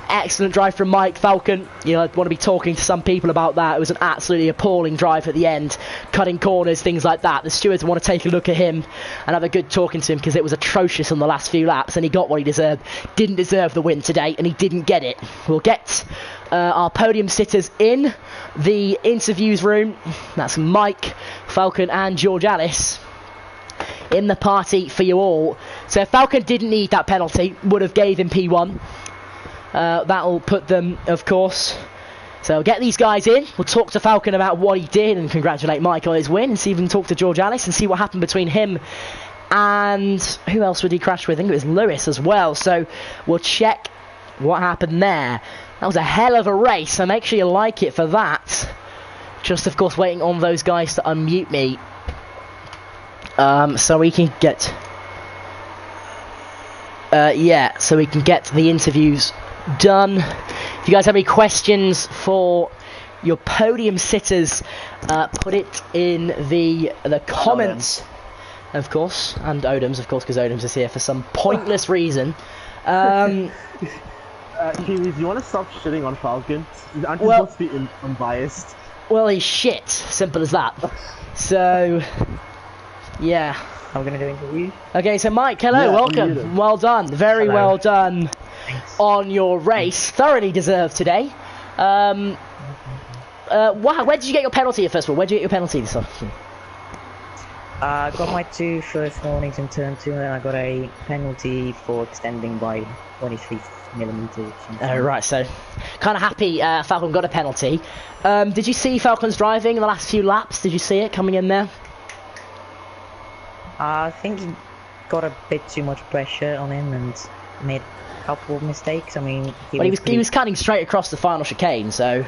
Excellent drive from Mike. Falcon, I want to be talking to some people about that. It was an absolutely appalling drive at the end, cutting corners, things like that. The stewards want to take a look at him and have a good talking to him because it was atrocious on the last few laps, and he got what he deserved. Didn't deserve the win today, and he didn't get it. We'll get our podium sitters in the interviews room. That's Mike, Falcon and George Alice in the party for you all. So if Falcon didn't need that penalty, would have gave him P1. That'll put them, of course. So get these guys in. We'll talk to Falcon about what he did and congratulate Mike on his win, and see if we can talk to George Alice and see what happened between him and who else would he crash with? I think it was Lewis as well. So we'll check what happened there. That was a hell of a race, so make sure you like it for that. Just, of course, waiting on those guys to unmute me. So we can get so we can get the interviews done. If you guys have any questions for your podium sitters, put it in the comments, of course, and Odoms, of course, because Odoms is here for some pointless reason.
Kiwi, do you want to stop shitting on Falcon? Aren't you supposed to be unbiased?
Well, he's shit. Simple as that. So, yeah.
I'm going to do interview.
Okay, so Mike, hello, welcome. Well done. Very well done.
Thanks.
On your race. Thoroughly deserved today. Where did you get your penalty, first of all? Where did you get your penalty this afternoon?
I got my 2 first warnings in turn 2, and then I got a penalty for extending by 23mm.
Oh, right, so kind of happy Falcon got a penalty. Did you see Falcon's driving in the last few laps? Did you see it coming in there?
I think he got a bit too much pressure on him and made a couple of mistakes. I mean,
he was cutting straight across the final chicane, so...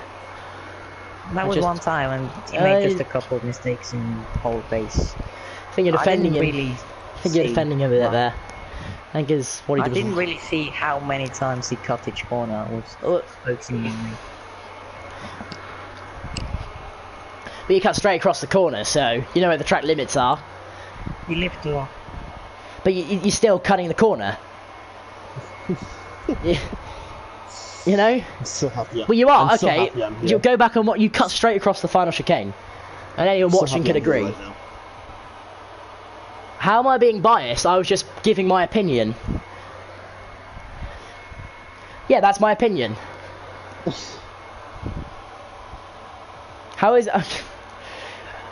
That was one time, and he made just a couple of mistakes in the whole race.
I think you're defending him.
Really
I think you're defending him a bit there. I think is what he did.
I didn't really see how many times he cut each corner. I was focusing on me.
But you cut straight across the corner, so you know where the track limits are.
You lift a lot.
But you're still cutting the corner. You know?
I'm so happy.
Well, you are,
I'm
okay.
So
You'll go back on what you cut straight across the final chicane. And anyone watching could agree.
Right,
how am I being biased? I was just giving my opinion. Yeah, that's my opinion. How is...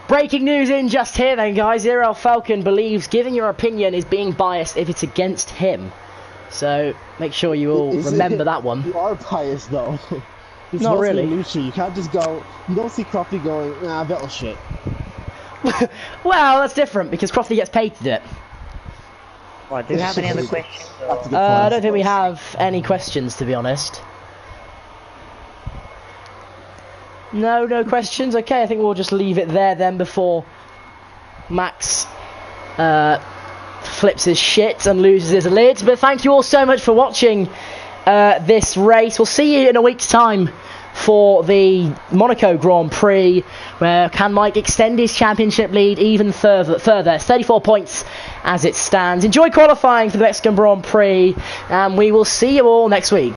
Breaking news in just here then, guys. ERL Falcon believes giving your opinion is being biased if it's against him. So, make sure you all remember that one.
You are biased, though.
Not really.
You can't just go... You don't see Crofty going, nah, Vettel shit.
Well, that's different, because Crofty gets paid to do it.
Right, do you have any other questions?
I don't think we have any questions, to be honest. No questions? Okay, I think we'll just leave it there then before Max flips his shit and loses his lids. But thank you all so much for watching this race. We'll see you in a week's time for the Monaco Grand Prix, where can Mike extend his championship lead even further? It's 34 points as it stands. Enjoy qualifying for the Mexican Grand Prix, and we will see you all next week.